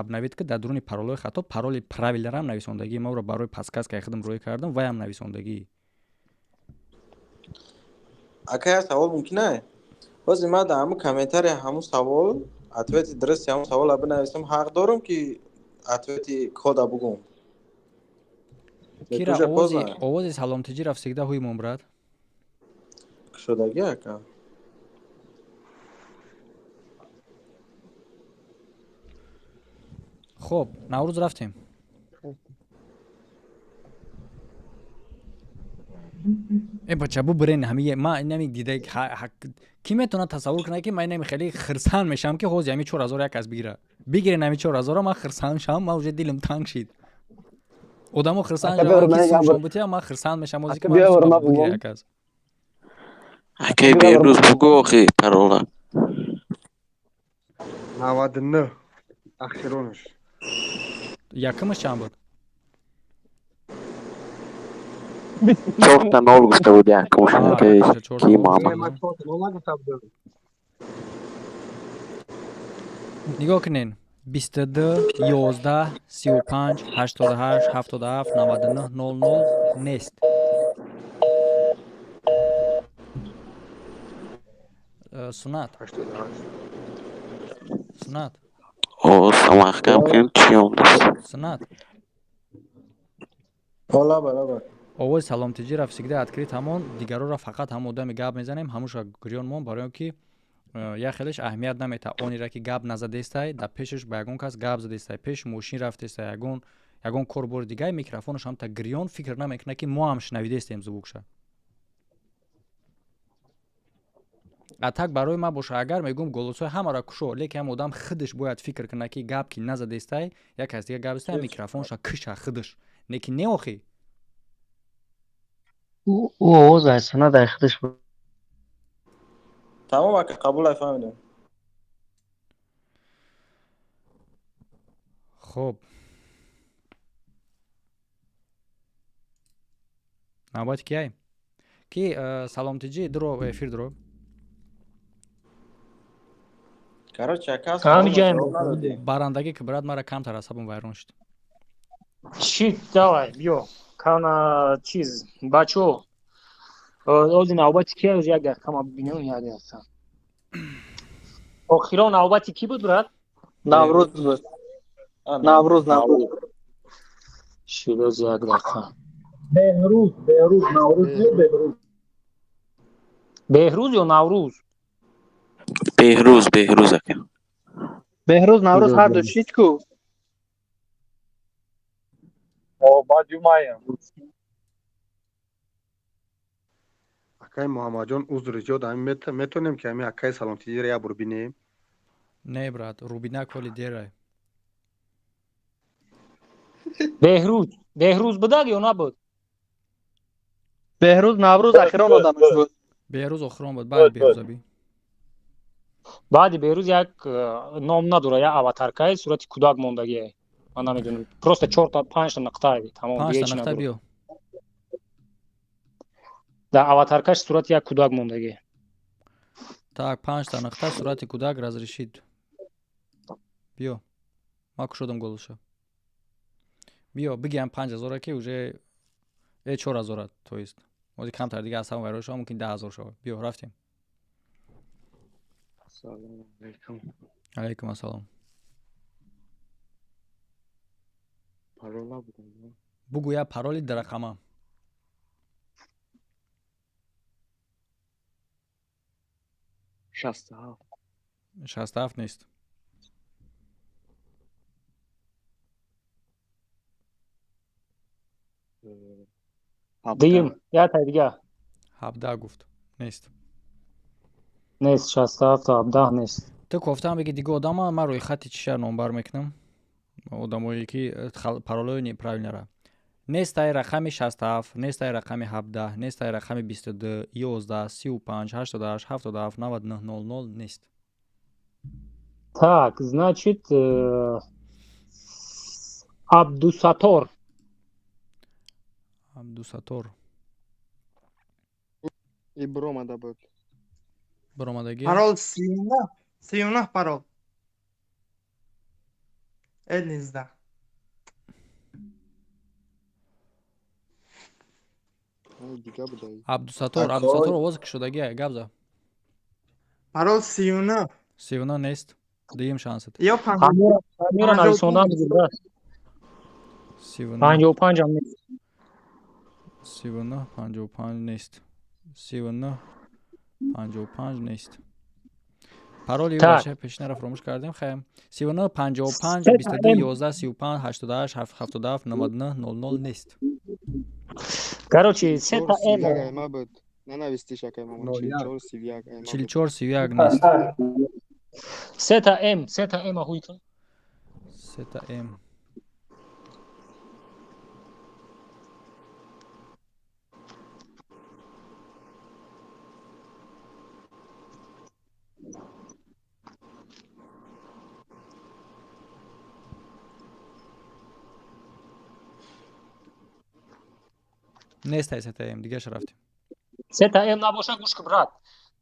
абнавид ки дар дуруни паролаи хато пароли правиларам нависондагӣ маро барои подсказка худам рӯй кардам ваям нависондагӣ
ака як савол мумкина ҳозир ма дар ҳамун комментария ҳамун савол ответи дурусти ҳамун савола бинависам ҳақ дорам ки ответи кода бугум
кира овози саломтиҷи рафсигда ҳуймон брат
кушодаги ака
хуб наврӯз рафтем бача бубурен ҳами ма нами дида ки метавонад тасаввур кунад ки ман нами хеле хирсанд мешавам ки ҳози ҳами 4000 як аз бигира бигирен ҳами 4000 ман хирсанд шавам ман уже дилам танг шид одамо хирсанд шавам бутия ман хирсанд мешавам ҳози ки ман бигира як аз
ака берӯз бугӯ охи парола
99 ахиронаш
якумаш чанд буд
4-0 гуфта буд якумаш ки мама
нигоҳ кунен 22 11 35 88 77 99 00 нест сунат сунат
самахкам кем чиём
сунат
ҳола барабар
овози саломтиҷи рафсигда открит ҳамон дигароро фақат ҳам одами гап мезанем ҳамуша гирён мон барои он ки як хелеш аҳамият намета онеро ки гап назадестай дар пешаш ба ягон кас гап задестай пеш мошин рафтестай ягон корбори дигар микрофонаш ҳамта гирён фикр намекунад ки мо ҳам шунавидестем звукша а так барои ман боша агар мегӯм голосои ҳамаро кушо лекин ҳам одам худаш бояд фикр кунад ки гап ки назадестай як кас дигар гап истай микрофонша киша худаш лекин не охи
اوه زایسته در خودش بود
تمام اکا قبول فهمیدم
خب نوبت کیه کی سلامتیجی درو افیر درو
короче ака
барандагӣ ки брат мара камтар асабам вайрон шуд
чӣ давай биё кана чиз бачо ози навбати ки оз як дақиқа бинам як дақиқа охирон навбати ки буд брат
наврӯз буд наврӯз
широз як дақиқа
беҳрӯз наврӯз
беҳрӯз ё наврӯз
беҳрӯз ака
беҳрӯз наврӯз ҳар ду чит ку
با جمعه
акай муҳаммадҷон узри зиёд ҳамин метонем ки ҳамин акай саломтиро як бор бинем.
Не брат, рубина коли дерай.
بهروز будад ё набуд?
بهروز نوروز اخیران آدمش بود.
بهروز آخران بود. بعد بهروز ابی.
بعد بهروز یک نام نداره، یک аватаркаи сурати кӯдак мондагие. من نمیدونم. просто 4 تا 5 تا نقطه تمام
5 تا نقطه بیو.
در аватаркаш сурати یک кӯдак мондагие.
Так, 5 та нақта сурати кӯдак разрешид. биё. ма кушодам голуша. биё, бигиам 5000 ки уже 4000 то есть. ози камтар дига аз ҳам вайрон шава мумкин 10000 шава. биё, рафтем.
Assalomu alaykum.
Alaykum assalom.
Parola budam.
Бугу я пароли дар рақамам.
67.
67 нест.
دیم یا تا دیگه
17 гуфт. нест.
نیست 67 تا 17 نیست.
تو گفتم بگی دیگه آدم من روی خط چیشر نمبر میکنم. آدمایی که پارولای неправильно را. نیست ای رقم 67، نیست ای رقم 17، نیست ای رقم 22، 11، 35، 88، 77، 99، 00 نیست.
Так, значит, Абдусатор.
Абдусатор.
И Бромада будет.
Бромадаги.
Парол 39 парол. Элизда.
Абдусатор овоз кишодаги габза.
Парол 39.
39 нест. Дигим шансат.
Я
Амира нависондам брат. 55 ам нест.
39 55 нест. 39 55 нест. пароли баша пешнара фаромӯш кардем. хаем 39 55 22 11 35 88 77 99 00 нест.
Короче, сета М.
Ненависти шакай мама 44 сивяк.
44 сивяк нест.
Сета М ахуйка.
Сета М. нест ай сета М, дигаш рафтем.
Сета М набоша гӯш ки брат.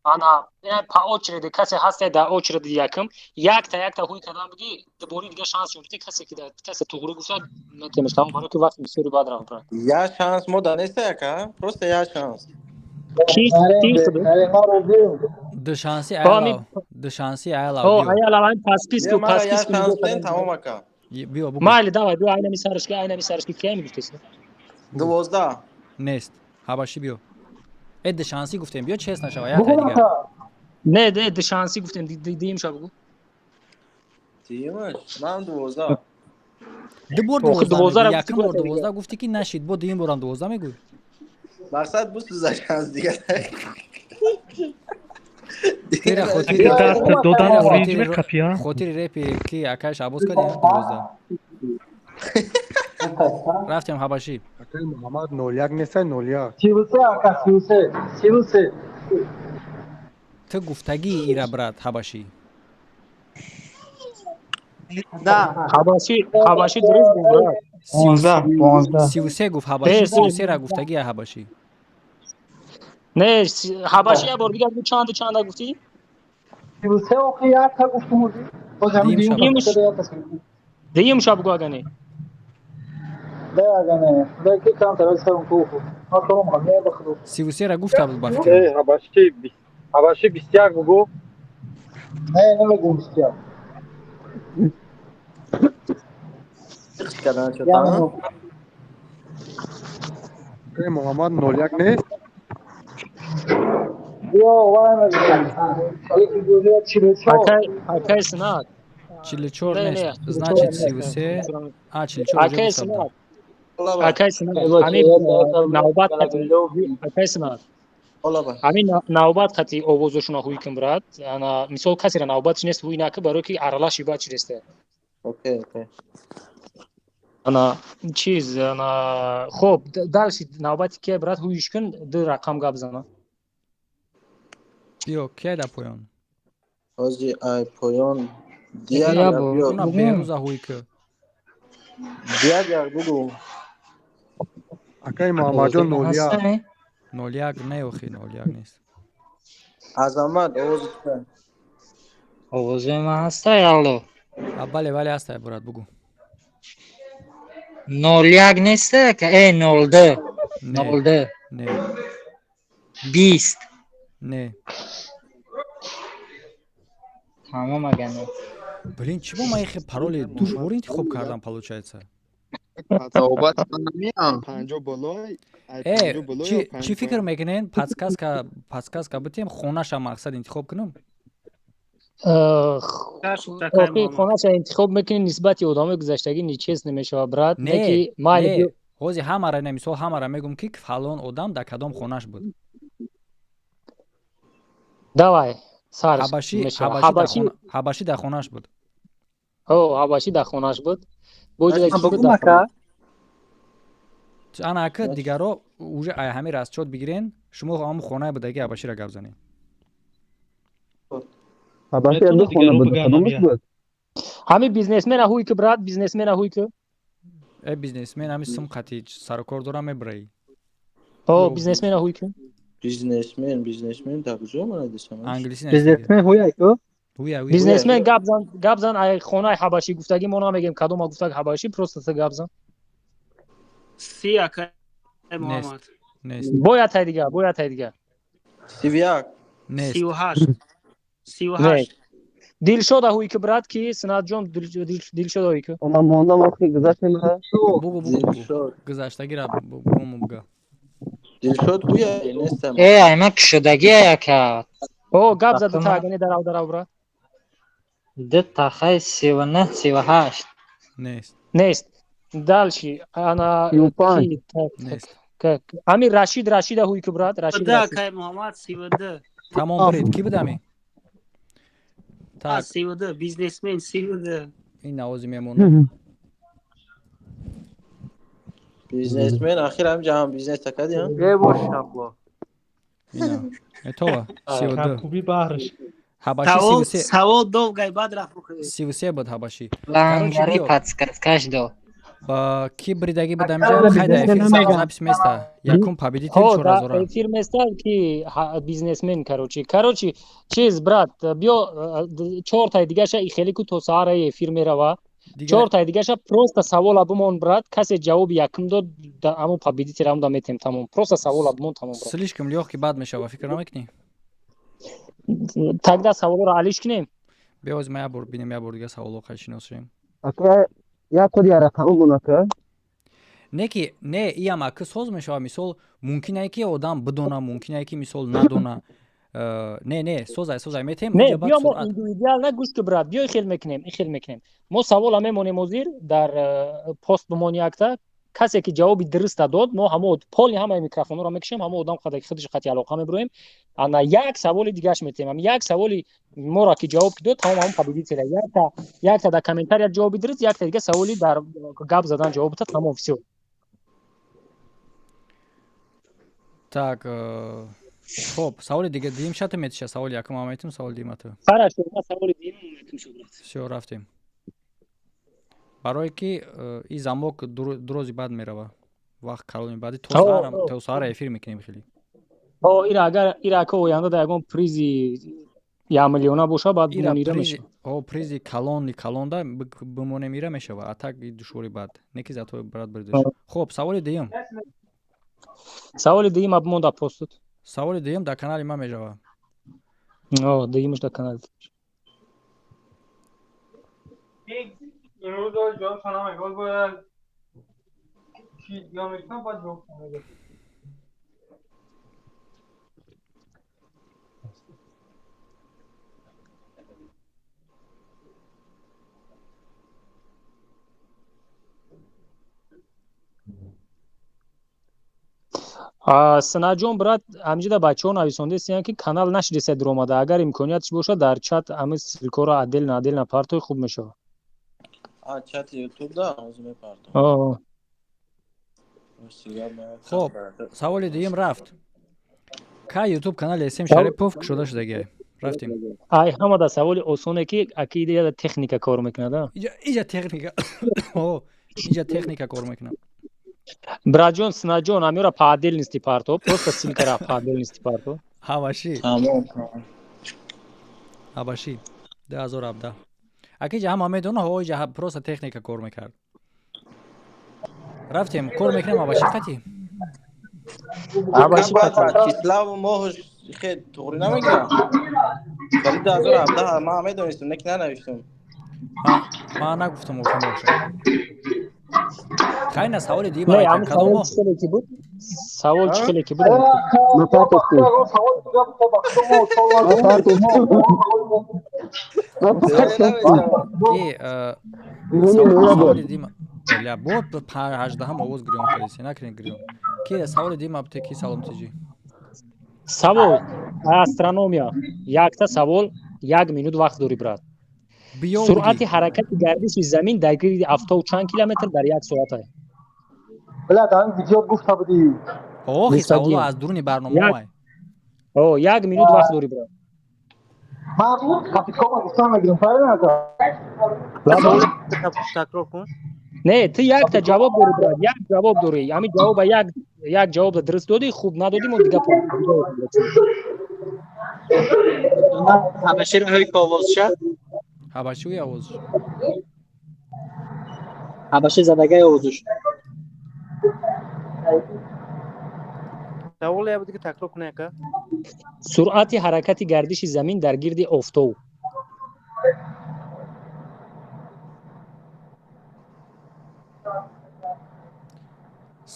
Ана по очереди касе ҳасте дар очереди якам якта ҳуй кардам биги дубори дига шанс ёфти касе ки касе туғри гуфта метемеш тамом барои ки вақти бисёри баъд рафт брат.
Я шанс мода нест яка? Просто я шанс.
ду шанси айла. ду шанси айла.
О айла айн паспис ки
паспис ки тамом ака.
биё бугу.
майли давай биё айна мисараш ки кия мегуфтеси?
12
нест. ҳабаши биё. ед шанси гуфтем биё чест нашава як дига.
не ед шанси гуфтем дим ша бугу.
тимаш ман 12.
дубор 12 якам бор 12 гуфти ки нашид бо дим борам 12 мегӯй.
мақсад буст за шанс дига.
тира хотири
додан оринҷ капия.
хотири репи ки акаш абоз кардем 12. рафтем ҳабаши.
акай муҳаммад 01 нест 01.
33 ака 33.
ту гуфтаги ира брат ҳабаши.
Да.
ҳабаши дуруст гуфт брат.
15.
33 гуфт ҳабаши. 33 ра гуфтаги ҳабаши.
не ҳабаши я бор дига чанда гуфти?
33 охи якта гуфтум.
дим шаб гуфт агане.
Дагане, даки камтар асам куфу. Атом ҳаме бахду.
33 ра гуфта буд бафикр.
ҳабаши 21 бугу.
Не, намегум 21.
акай муҳаммад 01 нест.
Биё вайна.
Акай снат.
44 нест. Значит 33. 44 уже гуфтам.
Акай Синар, ҳамин навбат акай Синар. ҳамин навбат хати овозошуна ҳуй кин брат. Ана мисол касира навбатш нест ҳуй наки барои ки аралаши бад чиресте.
Окей.
Ана чиз ана хоб дальше навбати ки брат ҳуйш кин ду рақам гап зана.
Биё ки да поён.
Ҳози ай поён
Диар биё. Уна берӯза ҳуй ки.
Диар бугу.
Акай Муҳаммаҷон 01.
01 не охи 01 нест.
Азамат овози чиста.
Овози ман ҳаста алло.
Бале ҳаста брат бугу.
01 нест ка 02. 02.
Не.
20.
Не.
Тамом агане.
Блин, чимо ман ихе пароли душвор интихоб кардам получается.
Навбат намиам 50 болой.
Чи фикр мекунен подсказка битем хонаша мақсад интихоб кунам?
хонаша интихоб мекунӣ нисбати одамои гузаштагӣ ничез намешава брат.
Не. ҳозир ҳамара не мисол ҳамара мегум ки фалон одам дар кадом хонаш буд.
Давай.
ҳабашӣ дар хонаш буд.
ҳабашӣ дар хонаш буд.
ана ки дигаро уже ҳамин расчот бигирен, шумо ҳамун хонаи будаги ҳабаширо гап занед.
ҳамин бизнесмена ҳуй ки брат, бизнесмена ҳуй ки.
Бизнесмен ҳамин сум қати сарукор дорам мебраи.
Бизнесмена ҳуй ки.
Бизнесмен дар куҷо ман дисам?
Англиси
Бизнесмен ҳуя ки?
Бизнесмен гап зан ай хонаи ҳабашӣ гуфтагӣ мо намегем кадома гуфтаг ҳабашӣ просто гап зан.
Си акай Муҳаммад.
Нест.
Бояд тай дига.
31.
Нест.
38.
Дилшода ҳуй ки брат ки Синаҷон дилшода ҳуй ки.
Ман мондам охи гузаштем.
Бугу гузаштагира буга.
Дилшод ҳуя нестам.
Ай ма кишодаги яка.
Гап зад та агани дарав брат.
Дта хай 39 38.
Нест. Дальше ана
нест.
Ами Рашида ҳуй ки брат, Рашид.
Да кай Муҳаммад 32.
Тамом буред ки будами?
Так 32 бизнесмен 32.
ин навози мемонад.
Бизнесмен ахир ҳам ҷаҳон бизнес такадиам.
Машалло.
Ина. Этова 32.
Куби баҳрш.
Ҳабашӣ 33.
Савол долгай бад раф.
33 буд ҳабашӣ.
Лангари подсказкаш до.
Ба ки бридаги будам ҷа хайда эфир запис места. Якум победитель 4000.
Эфир места ки бизнесмен короче чиз брат биё 4 тай дигаша ихели ку то саҳара эфир мерава. 4 тай дигаша просто савола бимон брат, касе ҷавоби якум дод аму победитель ам да метем тамом. Просто савола бимон тамом брат.
Слишком лёгкий бад мешава, фикр намекунӣ?
Тогда саволро алиш кунем.
Биё озма я бор бинем, я бор дига саволо қайшинос шем.
Я коди рақам бунака.
Не иам аки соз мешава мисол мумкин ки одам бидона, мумкин ки мисол надона. Не созай метем.
Не биё мо индивидуал на гӯш ки брат, биё хел мекунем. Мо савола мемонем озир дар пост бимони акта. Касе ки ҷавоби дуруста дод, мо ҳамо поли ҳамаи микрофонро мекушем, ҳамо одам қадаки худаш хати алоқа мебироем. Ана як саволи дигаш метем. Як саволи моро ки ҷавоб дод, тамом победителя. Якта дар комментарият ҷавоби дуруст, якта дига саволи дар гап задан ҷавоб дод, тамом всё.
Так, хоб, саволи дига дим шата метиша, саволи якум ам метим, саволи димату.
Хорошо, ма саволи димам метим шо брат.
Всё, рафтем. Барое ки и замок дурози бад мерава. Вақт калони баъди то саҳара эфир мекунем хеле.
ира ки оянда да ягон призи 1 миллиона боша баъд бимонира меша.
Призи калонда бимонем ира мешава. Атак душвори бад. Неки зато брат бирдаш. Хоб, саволи дуюм.
Саволи дуюм аб монда постуд.
Саволи дуюм дар канали ман межава.
Дуюмш дар канали.
امروز جواب کنم اگه باید چی یا میکنم باید جواب کنم
синаҷон брат ҳамиҷода бачаҳо нависондастиянд ки канал нашриса диромада агар имкониятш бошад дар чат ҳамин силкоро адел партои хуб мешавад
чат ютуб да ҳозир мепартам.
хуб саволи дуюм рафт ка ютуб канали SM Шарипов кушода шудагӣ рафтем
ай ҳамада саволи осоне ки акида техника кор мекунада
иҷа техника кор мекунад
браҷон синаҷон амира по отдельности парто просто силкара по отдельности парто
ҳабаши 2017 акиҷа ҳама медона ҳо иҷа просто техника кор мекард рафтем кор мекунем ҳабаши қати
числав моҳш хел туғри намегирам бари 2017 ман медонистам неки нанавиштам
ман нагуфтам хайна саволи дигар
савол чӣ хеле ки буд
бод 18 овоз гирён кардиси накрин гирён ки саволи дигар мабте ки саломтиҷи
савол астрономия якта савол 1 минут вақт дори брат суръати ҳаракати гардиши замин дар гирди афтов чанд километр дар 1 соат аст
бля дар видео гуфта будӣ
охи саволо аз дуруни барномаай
1 минут вақт дори брат
ман капикома гуфтам мегирам файда
такрор кун
не ты якта ҷавоб дори брат як ҷавоб дори ҳамин ҷавоба як ҷавоб дуруст додӣ хуб надодӣ мо дига
ҳабаши роҳи овозша
ҳабаши овоз
ҳабаши задагаи овозш
савол я буд ки такрор кунай ака
суръати ҳаракати гардиши замин дар гирди офтоб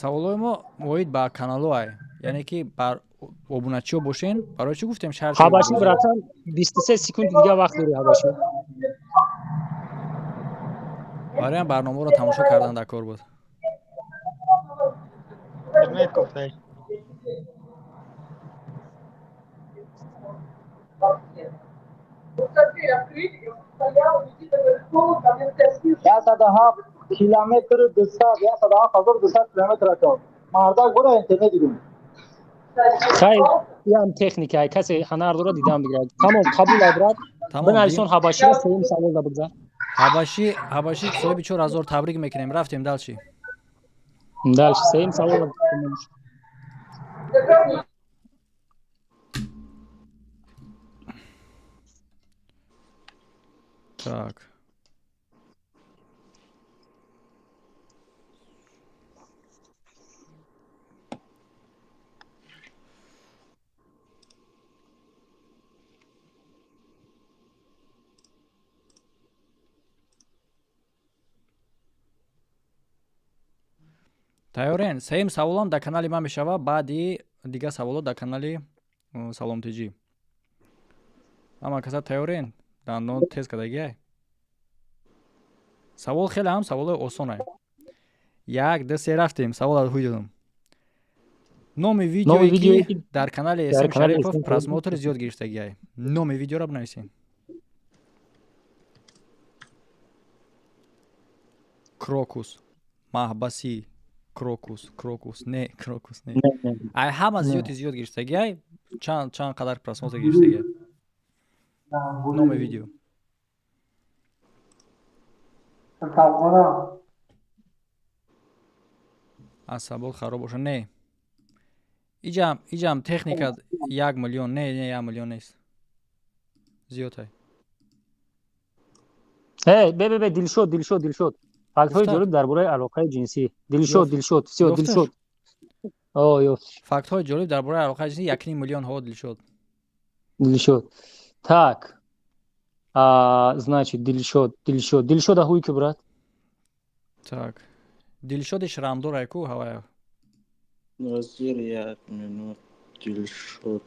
саволои мо оид ба каналоай яъне ки бар обуначиҳо бошен барои чӣ гуфтем шарти
ҳабаши братан 23 секунд дига вақт дори ҳабаши
барои барномаро тамошо кардан дар кор буд
километр 107,200 километр акад мардак буда интернет дидум
хай ям техника касе ҳанар дорад дидам бигирад тамом қабул брат бинависон ҳабаширо сеюм савол да бигзар
ҳабаши соҳиби 4000 табрик мекунем рафтем далши
сеюм савол
так тайёрен сеюм саволон дар канали ман мешавад баъди дигар саволот дар канали саломтиҷӣ ҳама каса тайёрен дандон тез кардагиай савол хеле ҳам саволои осонай 1 2 3 рафтем саволро ҳуй додам номи видеое ки дар канали SM Шарипов просмотр зиёд гирифтагиай номи видеоро бинависем крокус маҳбаси крокус не ай ҳама зиёд гирифтагиай чанд қадар просмотр гирифтагиай номи видео аз сабол хароб боша не иҷам техника 1 миллион не 1 миллион нест зиёдтай
бе дилшод фактҳои ҷолиб дар бораи алоқаи ҷинсӣ дилшод
фактҳои ҷолиб дар бораи алоқаи ҷинсӣ 1 миллион ҳо
дилшод так значит дилшода ҳуй ки брат
так дилшоди шрамдорай ку ҳавая
назир 1 минут дилшод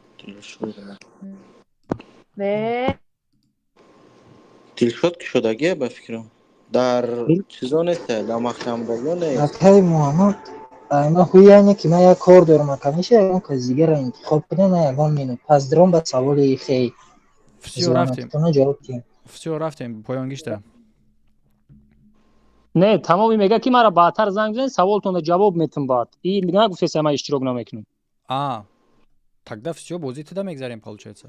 дилшод кушодагие ба фикрам дар чизо нест дар маҳкамдагиё нест
акай муҳаммад
من خوی اینه که من یک کار دارم اکا میشه اون کس دیگه را انتخاب کنه نه یگان مینو پس درام به سوال خیلی
все رفتیم
زیانتتون جواب کنیم
все رفتیم پایان گشته
نه تمامی میگه که مرا بعدتر زنگ بزنید سوالتون جواب میتون بعد این دیگه نگفتید ما اشتراک نمیکنیم
тогда все بازی تدا میگذاریم получается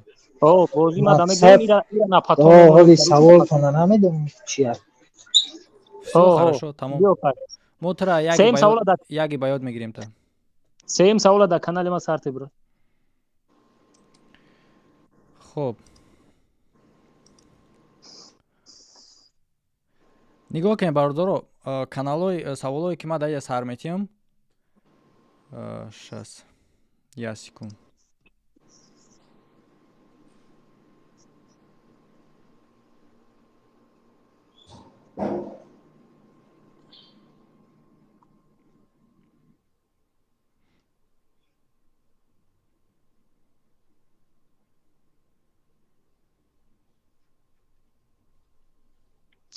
بازی ما دامه گیم ایرا
نپاتون حالی سوالتون نمیدونم چی هست
все хорошо تمام мотра яги ба ёд мегирем та
сеюм савола дар канали ма сарте бро
хоб нигоҳ кунед бародаро каналҳои саволҳое ки ман дар я сар метиҳам шас я секунд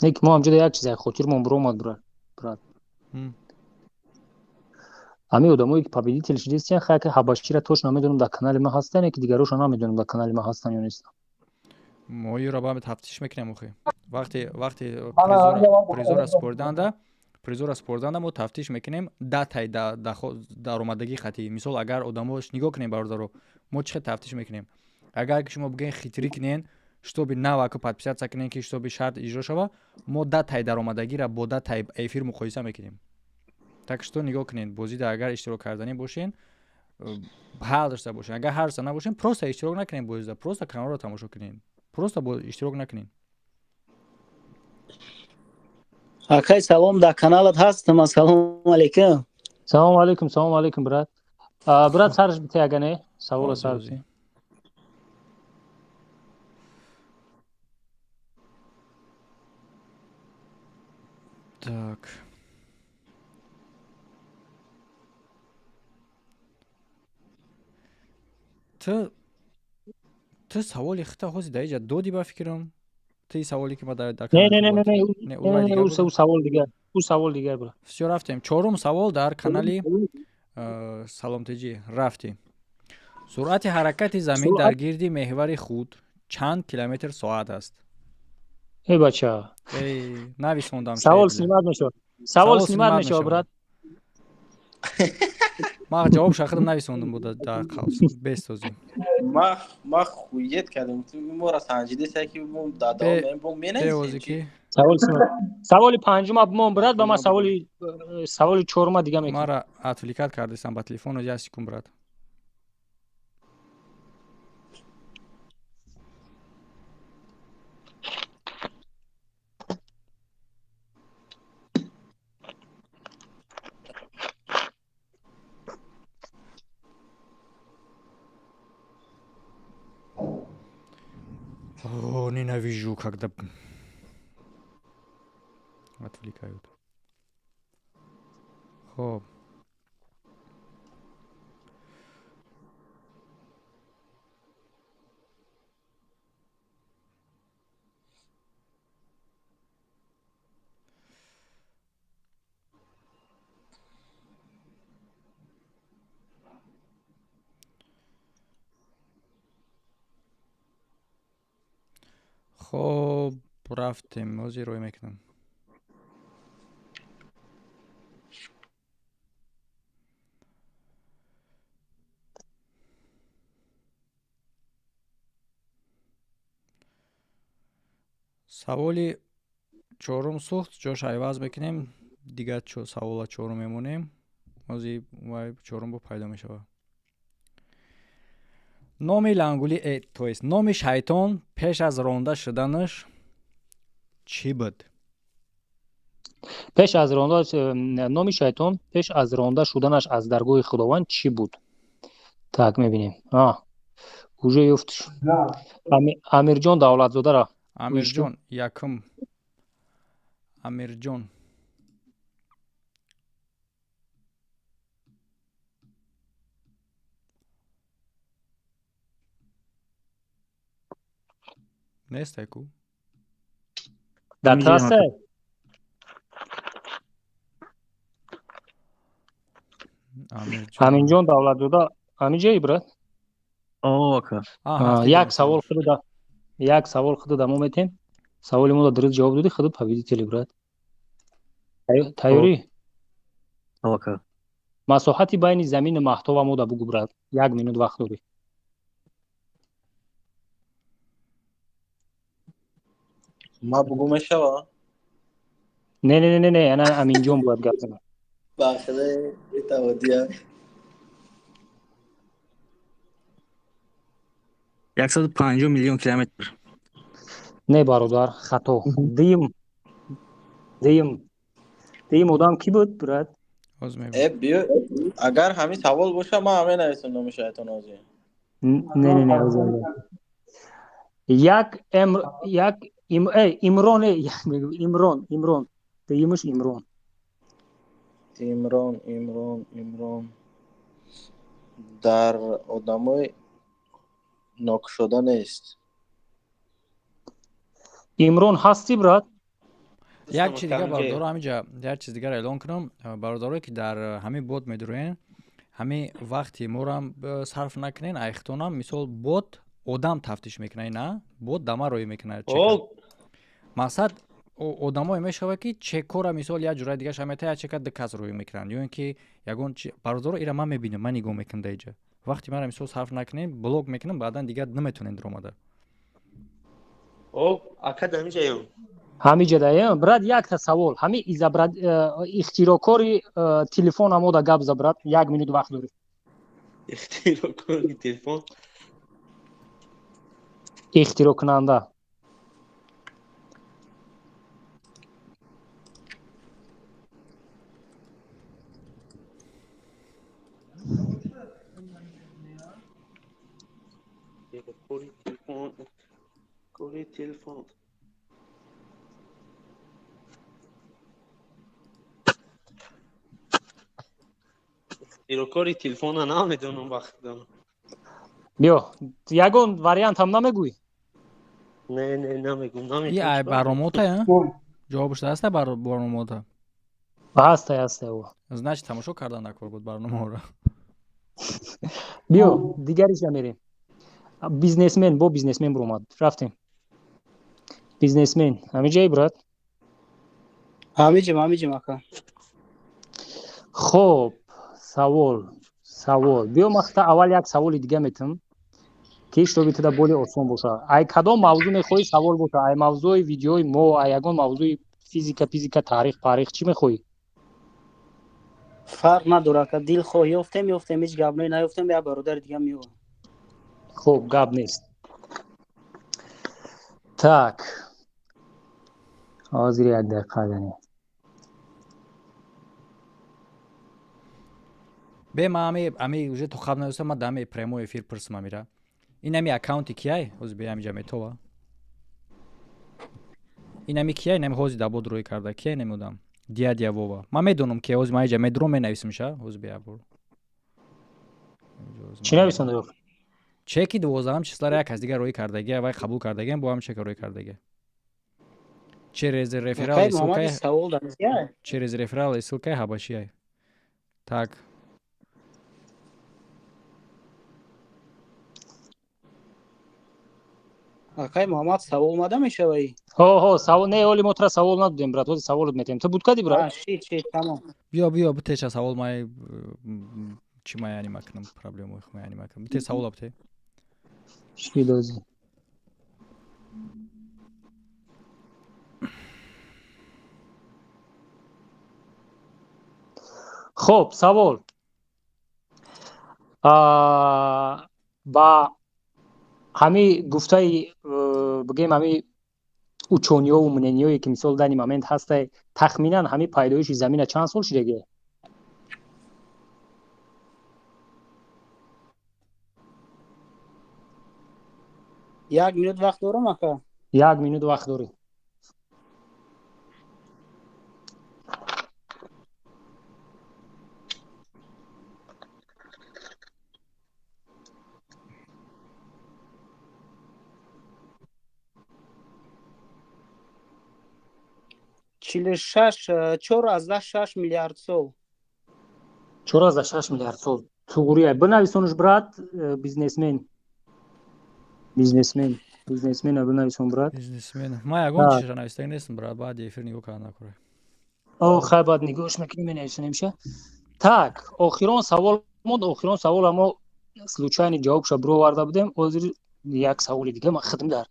یک ما همجوری یک چیز خاطر من برآمد برات همین آدمایی که победитель شدید خاک حبشی را توش نمیدونم در کانال ما هستن که دیگروش نمیدونم در کانال ما هستن یا نیستن
ما یه را با هم تفتیش میکنیم اخی وقتی призора спорданда мо тафтиш мекунем датай дар омадагии хати мисол агар одамош нигоҳ кунем бародаро мо чӣ тафтиш мекунем агар ки шумо бигӯед хитрӣ кунен штоби наваку подписатсия кунен ки штоби шарт иҷро шава мо датай даромадагиро бо датай эфир муқоиса мекунем так что нигоҳ кунед бозида агар иштирок карданӣ бошен ҳал дошта бошен агар ҳарса набошен просто иштирок накунед бозида просто каналро тамошо кунед просто иштирок накунед
акай салом дар каналат ҳастам ассалому алайкум
салому алайкум брат брат сарш бите агане савола сар бите
так ты саволи хита ҳози дар иҷа додӣ ба фикрам ты саволе ки ма дар
не у савол дигар бро
все рафтем чорум савол дар канали саломтиҷӣ рафтем суръати ҳаракати замин дар гирди меҳвари худ чанд километр соат аст
бача
нависондам
савол снимат мешава брат
ман ҷавоб шахидам нависондам буда дар қалс бестозӣ
ما خویت کردم تو میمورا سنجیده سکی بوم دادا من بوم
منه
سوالی پنجم ابمون برات با ما سوالی چهارم دیگه میکنم
مرا اتفلیکات کردیسم با تلفن و یا سکون برات Ненавижу, когда отвлекают. Хоп. خب رفتیم بازی روی میکنم سوالی چهارم سوخت جاش عوض میکنیم دیگه سوالا چهارم میمونیم بازی چهارم با پیدا میشود номи лангули то есть номи шайтон пеш аз ронда шуданаш чӣ буд
пеш аз ронда номи шайтон пеш аз ронда шуданаш аз даргоҳи худованд чӣ буд так мебинем уже ёфтш амирҷон давлатзодара
амирҷон якум амирҷон Nesta ку.
Датасе. Аминҷон Давлатзода аминҷои брат?
Ока.
Як савол худу да мо метем. Саволи мо дуруст ҷавоб додӣ, худу победители брат. Тайёрӣ?
Ока.
Масоҳати байни замину маҳтоб ва мо да бугу брат. 1 минут вақт дорӣ.
ма бугу мешава?
Не, ана Аминҷон бояд гап занад.
Бахре итаводия.
150 миллион километр.
Не бародар, хато. Дим одам ки буд брат?
биё агар ҳамин савол боша ман ҳаме нависам номи шайтонозӣ.
Не. Имрон. Деимаш Имрон.
Имрон. Дар одамои нокушода нест.
Имрон ҳасти брат?
як чиз дигар бародаро ҳаминҷа як чиз дигар эълон кунам. Бародарое ки дар ҳамин бот медуроен, ҳамин вақти морам сарф накунен, айхтонам мисол бот одам тафтиш мекунад, на бот дама роӣ мекунад. мақсад одамое мешавад ки чекора мисол як ҷурай дига шамета як чека дикас роӣ мекунанд, ё ин ки ягон бародаро ира ман мебинам, ман нигоҳ мекунам даиҷа. вақти мара мисол сарф накунем, блок мекунам, баъдан дигар наметонем диромада.
акадамиҷаём
ҳамиҷа даем брат, якта савол. Ҳами изабрат ихтирокори телефон амода гап за брат. 1 минут вақт дорӣ.
ихтирокори телефон?
ихтирокунанда.
Кори телефон. Ирокори телефона намедонам вақт дорам.
Биё, ягон вариант ҳам намегӯй?
Не, намегӯм.
ай барномота я? ҷавобаш ҳаста барномота?
ҳаста о.
Значит тамошо кардан накор буд барномаро.
Биё, дигариша мерем. Бизнесмен бо бизнесмен буромад. Рафтем. Бизнесмен. Ҳамиҷаи брат?
ҳамиҷам ака.
Хоб, савол. Биё мақта аввал як саволи дига метам, ки шуби туда боли осон боша. Ай кадом мавзӯъ мехоҳӣ савол боша? Ай мавзӯи видеои мо, ай ягон мавзӯи физика, таърих чӣ мехоҳӣ?
фарқ надорад, ка дил хоҳ ёфтем, ҳеҷ гап наёфтем, як бародари дига меёвам.
Хуб, гап нест. Так. ҳозир як дақиқа занем.
бе ма ами уже то хаб нависам, ма дами прямой эфир пурсам амира. ин ами аккаунти кияй? ҳози бе амиҷа метова. ин ами кияй? Нами ҳози дабод рӯй карда. Кияй намудам? Дия вова. Ма медонам ки ҳози ма иҷа медром менависам ша? ҳози бе абор.
Чӣ нависам дор?
чеки 12 числара як аз дигар рӯй кардаги, вай қабул кардаги, бо ҳам чека рӯй кардаги. Через реферал ссылкаи ҳабашияй. Так.
акай Муҳаммад савол омада мешаваи?
Савол не, оли мотра савол надодем брат, ҳози саволот метем. Ту будкади брат?
Ши, тамом.
Биё битеша савол май чӣ май яъни макунам, проблемаи худ яъни макунам. Бите савол абте.
Ши дози. Хуб, савол. Ба ҳами гуфтаи бигем ҳами учониёву мнениёе ки мисол дани момент ҳастай, тахминан ҳами пайдоиши замина чанд сол шудагия?
Як минут вақт дорам ака?
1 минут вақт дорӣ.
چهل و شش 4.6 میلیارد سال.
4,6 میلیارد سال توغوریه بنویسونش برات بیزنسمن بنویسون برات
Бизнесмен. ما ягон чиша навистаги нестам, брат, баъд эфир нигоҳ карда накуре.
خیلی باید نگوش میکنیم نویسونیم شه так آخران سوال مود آخران سوال اما случайно جوابش برو ورده بودیم حاضر یک سوال دیگه من ختم در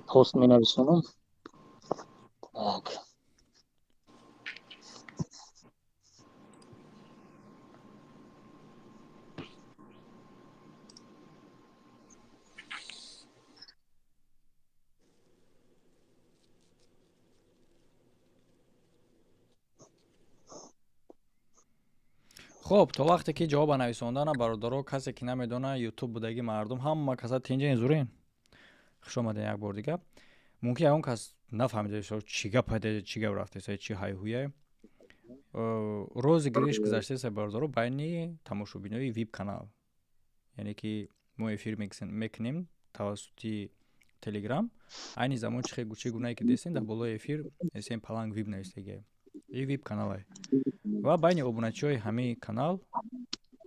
پست می نویسونم
خب то вақте ки ҷавоба нависондана бародаро касе ки намедона ютуб будагӣ мардум ҳама каса тинҷаин зурин хуш омаден як бор дига мумкин ягон кас нафаҳмида чӣ гападе чӣ гап рафтеса чӣ ҳайҳуе рӯзи гириш гузаштеса бародаро байни тамошобинои веб канал яъне ки мо эфир мекунем тавассути телеграм айни замон чӣ гунае ки дестем дар болои эфир эсем паланг веб навистагие и веб канале ва байни обуначиҳои ҳамаи канал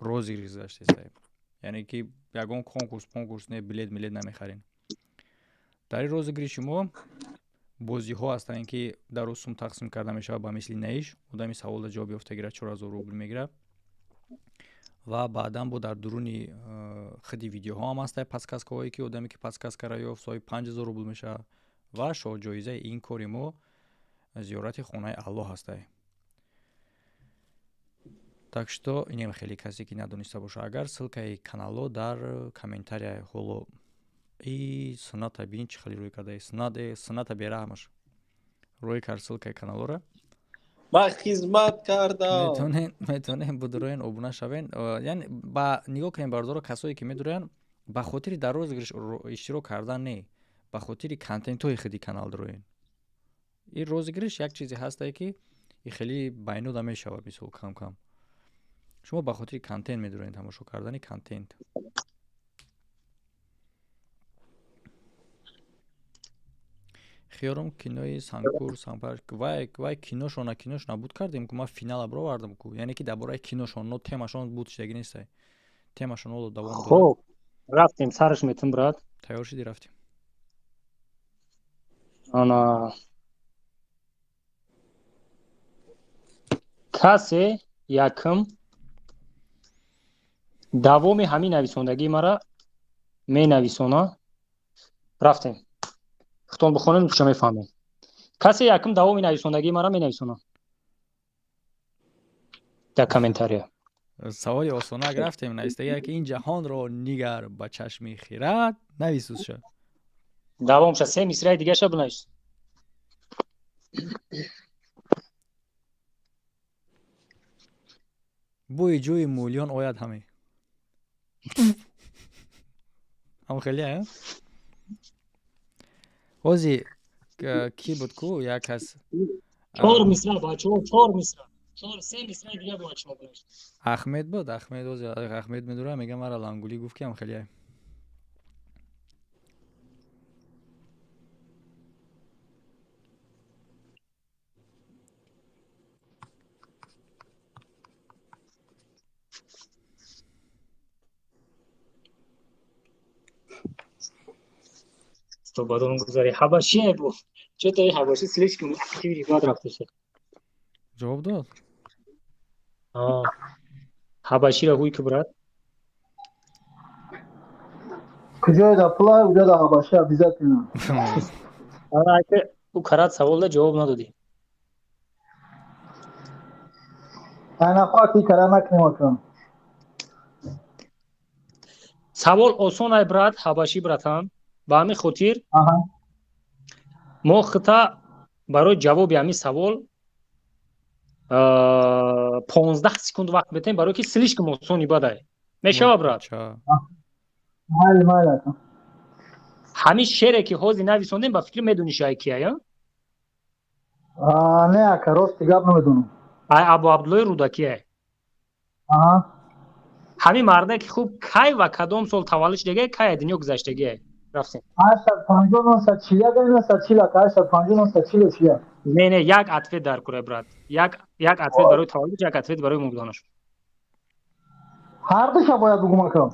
розигирӣ гузаштеста яъне ки ягон конкурс не билет намехарем дар ин розигириши мо бозиҳо ҳастанд ки дар рӯз сум тақсим карда мешавад ба мисли наиш одами савола ҷавоб ёфтагира 4000 рубл мегирад ва баъдан бо дар дуруни хиди видеоҳо ҳам ҳаста подсказкаҳое ки одаме ки подсказкара ёфт соҳиби 5000 рубл мешавад ва шоҳҷоизаи ин кори мо зиёрати хонаи аллоҳ ҳастай так что инем хеле касе ки надониста боша агар ссилкаи каналло дар комментария ҳоло и сната бин чӣ хеле рӯй кардаи сната бераҳмаш рӯй кар ссилкаи каналлора
ба хизмат кардам
метонем будуроен обуна шавен яъне ба нигоҳ кунем бардоро касое ки медуроян ба хотири дар розигириш иштирок кардан не ба хотири контентҳои худи канал дуроен ин розигириш як чизе ҳастае ки хеле байнуда мешавад мисол кам шумо ба хотири контент медуроен тамошо кардани контент хиёрам кинои санкур санпарк вай кинош набуд кардем ку ма финала бировардам ку яъне ки дар бораи киношон но темашон буд штаги нестай темашон ҳоло давом дорад
хоб рафтем сараш метим брат
тайёр шидӣ рафтем
ана касе якм давоми ҳамин нависондагии мара менависона рафтем хутон бихонем чӯ мефаҳмем касе якм давоми нависондагии мара менависона дар комментария
саволи осонак рафтем навистагие ки ин ҷаҳонро нигар ба чашми хирад нависуша
давомша се мисраи дигаша бинавис
бӯи ҷӯи мулён ояд ҳаме ҳам хеле ҳози ки буд ку як кас
4 мисра бачаҳо 4 мисра 4 мисраи дига бачаҳо бинавис
ахмед буд ахмед ҳози ахмед медура мега мара лангулӣ гуфт ки ҳам хеле
бадон гузари ҳабашие бу чӯтаи ҳабаши слишком активни бад рафташа
ҷавоб дод
ҳабашира ҳуй ки брат
куҷоеда пулай уҷода ҳабаши обязательно
ӯ карат саволда ҷавоб надодӣ
айнафа ки кара накунем акам
савол осон ай брат ҳабаши братан ба ҳамин хотир мо хита барои ҷавоби ҳамин савол 15 секунд вақт метем барое ки слишком осони бадай мешава брат
майли
ҳамин шеъре ки ҳозир нависондем ба фикр медонӣ шай кия
не ака рости гап намедонам
ай абу абдуллои рудакие ҳамин марде ки хуб кай ва кадом сол таваллуд шудагие кай дунё гузаштагие рафтем
850
не як ответ дар куре брат як ответ барои таваллуд як ответ барои мурдонаш
Ҳар душа бояд бигум акам.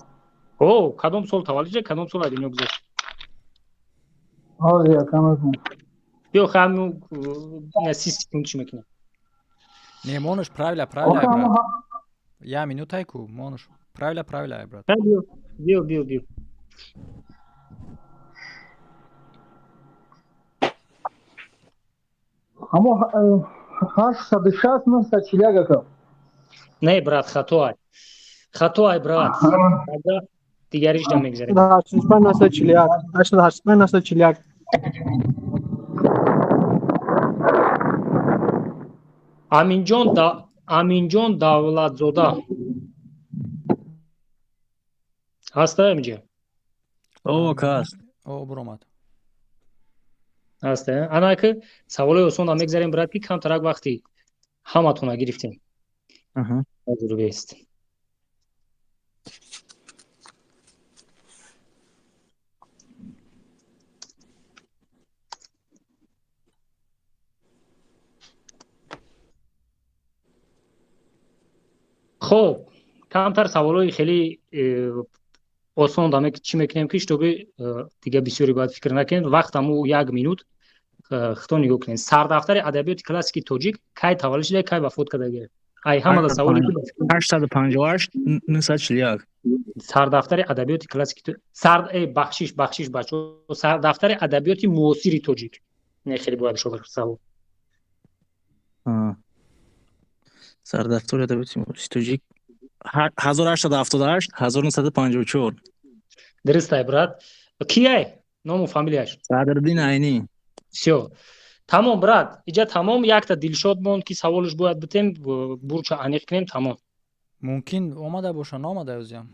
О, кадом сол таваллиджа, кадом сол айдинё гузашт?
Ҳозир акам.
Биё хаму секунд чӣ мекунем?
Не, Монуш, правильно, брат. Я минутайку, Монуш. Правильно, брат.
Биё.
Аммо 860 941 акам.
Не, брат, хатой, брат. Дигариш да мегзарем.
85 941.
Аминҷон Давлатзода. Ҳаста амиҷа?
Каст.
Буромад.
Ҳаста. Ана ки саволои осонда мегзарем, брат, ки камтарак вақти ҳаматона гирифтем. Ҳозир бест. خب کمتر سوالای خیلی آسان دامه که چی میکنیم که شتوبه دیگه بسیاری باید فکر نکنید وقت همو 1 مینوت خطا نگاه کنید سردفتر ادبیات کلاسیک تاجیک کی تولد شده کی وفات کرده ای همه دا سوالی که
858 941
سردفتر ادبیات کلاسیک بخشش بچه سردفتر ادبیات معاصر تاجیک نه خیلی باید شما سوال
سردفتر ادبیات معاصر تاجیک 1878 1954
درسته برات کیه نام و فامیلیش
صدرالدین عینی
все تمام برات اینجا تمام یک تا دلشاد مون که سوالش باید بتیم برچ انیق کنیم تمام
ممکن اومده باشه نامده ازم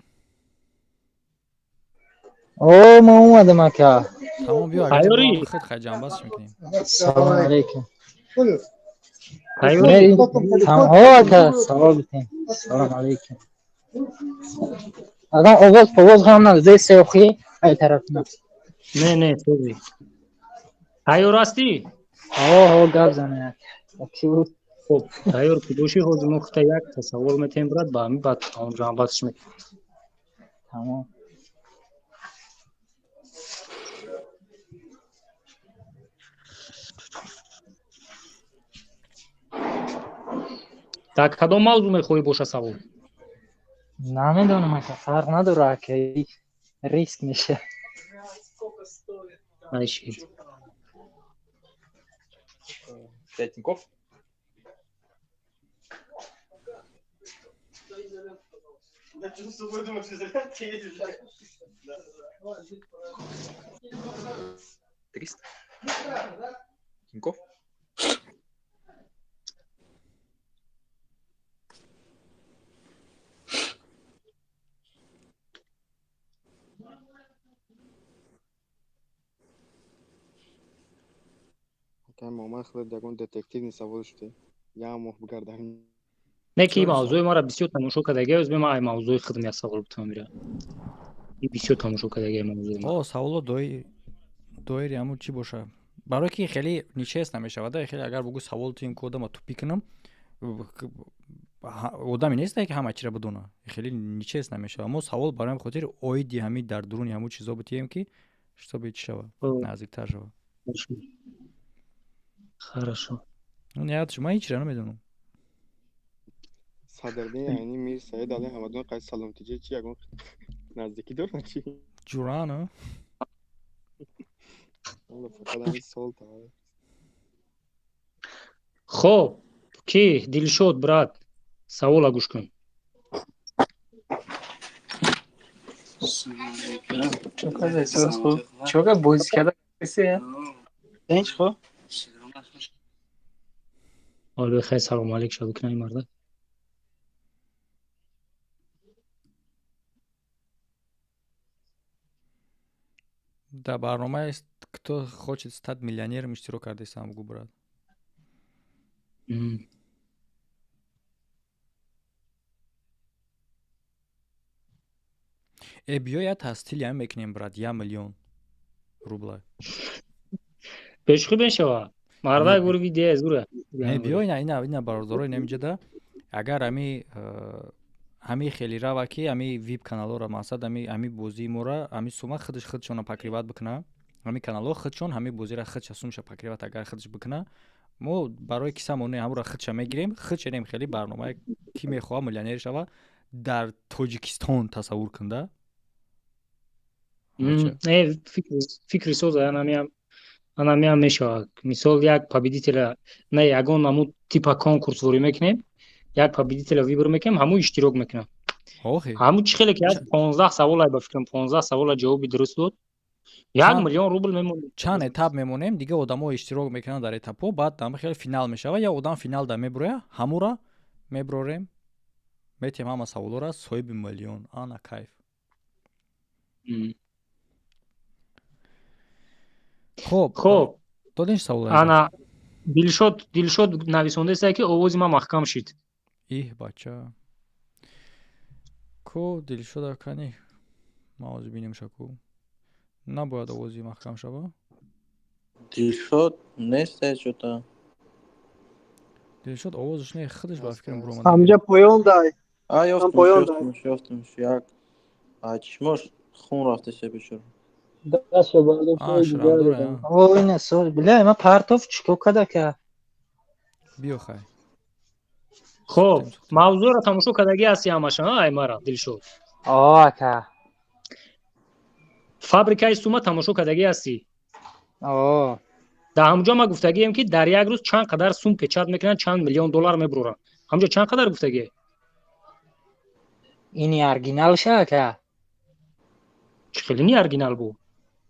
ما اومدم اکا
تمام بیا اگه خود خجم بس میکنیم
سلام علیکم
خیلی
اکا سلام بتیم سلام علیکم آدم آواز هم نده سوخی ای طرف
نه توی تایور هستی؟
گپ زنه
خب تایور که باشی حاضر مخته یک تصور میتیم برد با همی بعد اونجا هم باتش میتیم
تمام
در کدام موضوع میخوایی باشه سوال؟
نمیدونم اکا فرق نداره که ریسک میشه
Ayşe.
Третьяков. Триста. Тиньков.
مامان خود دکون دتکتیو سوال شده یا مخ بگردم
نه کی موضوع ما را بسیار تماشا کردگی از ما ای موضوع خدمت سوال بتونم میره این بسیار تماشا کردگی موضوع ما
سوالو دویری همون چی باشه برای که خیلی نیچست نمیشه خیلی اگر بگو سوال تو این کد ما تو پیکنم آدمی نیست که همه چی را بدونه خیلی نیچست نمیشه اما سوال برای خاطر اویدی همین در درون همون چیزا بتیم که شتاب چی شوه نزدیکتر شوه
Хорошо.
Ну я шума ҳеҷ чиро намедонам.
Садардин яъни Мир Саид Али Ҳамадон қайси саломтиҷа чи ягон наздикӣ дорад чи?
Ҷурана?
Валла фақат ҳамин сол таваллуд.
Хоб, ки Дилшод брат, савола гӯш кун.
Чока боз карда касе? Тинч хоб?
حالا بخیر سلام علیک شب کنیم مرده
در برنامه است کто хочет стать миллионером иштирок карда сам гу брат биё я тастил ям мекунем брат 1 миллион рубла
пешхи бешава марда гур видео зура
не биё ина бародарой намиҷада агар ами ҳами хеле рава ки ҳами вип каналора мақсад ҳами бозии мора ҳами сума худшона покриват бикуна ҳами каналҳо худшон ҳами бозира худша сумша покриват агар худш бикуна мо барои кисамоне ҳамура худша мегирем худшенем хеле барномае ки мехоҳа миллионер шава дар Тоҷикистон тасаввур кунда
фикри соза анамиам мешавад мисол як победителя на ягон намуд типа конкурс ворӣ мекунем як победителя вибор мекунем ҳаму иштирок мекунам ҳаму чӣ хеле ки 15 савола ба фикрам 15 савола ҷавоби дуруст дод 1 миллион рубл мемонем
чанд этап мемонем дига одамо иштирок мекунанд дар этапҳо баъд ҳама хеле финал мешава я одам финалда мебуроя ҳамура мебурорем метем ҳама саволора соҳиби миллион ана кайф
хоб
додин савол
ана дилшод нависондасе ки овози ман маҳкам шид
бача ко дилшода кани ман ози бинем шаку набояд овози маҳкам шава
дилшод нест ҷота
дилшод овозиш не худаш ба фикрам буромад
ҳамҷа поён дай
ёфтамш як чишмош хун рафташа бечора
ма партов чико када ка
биё хай
хоб мавзӯъро тамошо кадаги ҳасти ҳамаша ай мара дилшод
ака
фабрикаи сума тамошо кадаги ҳастӣ дар ҳамҷо ма гуфтагием ки дар як рӯз чанд қадар сум печат мекунанд чанд миллион доллар мебуроранд ҳамҷо чанд қадар гуфтагие
ини оригиналша ака
чӣ хеле ни оригинал бу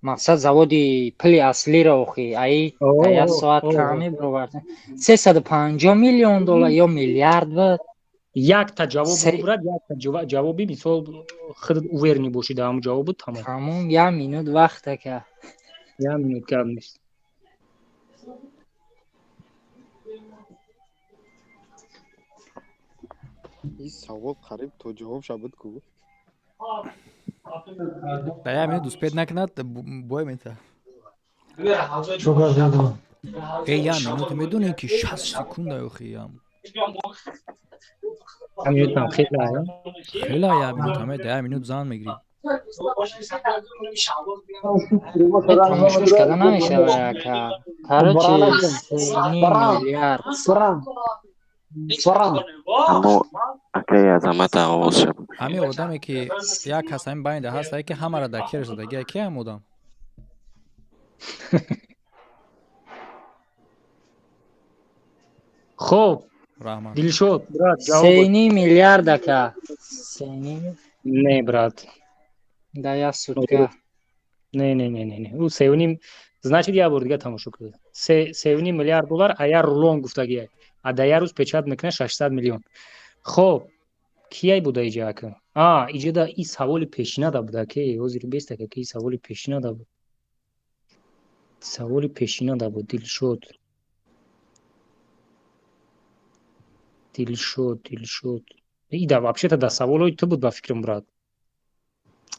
мақсад заводи пили аслиро охи ай як соат кам мебуровард 350 миллион доллар ё миллиард буд
якта ҷавоб бубурад якта ҷавоби мисол худат уверни боши дар ҳамн ҷавобу тамом
тамом 1 минут вақт ака
1 минут гап нест
ин савол қариб то ҷавоб шабуд ку
да 1 минут успед накунад бой мета 1 минут медонем ки 60 секунда ёхи ям
минутам хела
хела 1 минут ҳаме 1 минут зан мегирем
тамошош када намешава ака короче 3 миллиард
акай азамат овоз шаб
ҳами одаме ки як кас ҳами байнда ҳастае ки ҳамара дар ки расадаги ки ҳам одам
хоб
раҳмат
дилшод брат
3 миллиард ака
не брат
да як сутка
не ӯ 3 значит я бор дига тамошо кард 3 миллиард доллар аяр рулон гуфтагия ада як рӯз печат мекуна 600 миллион хоб кияй буда иҷа ака иҷада и саволи пешинада буда ки ҳозир бест ака ки саволи пешинада буд дилшод ида вообще-то да саволои ту буд ба фикрам брат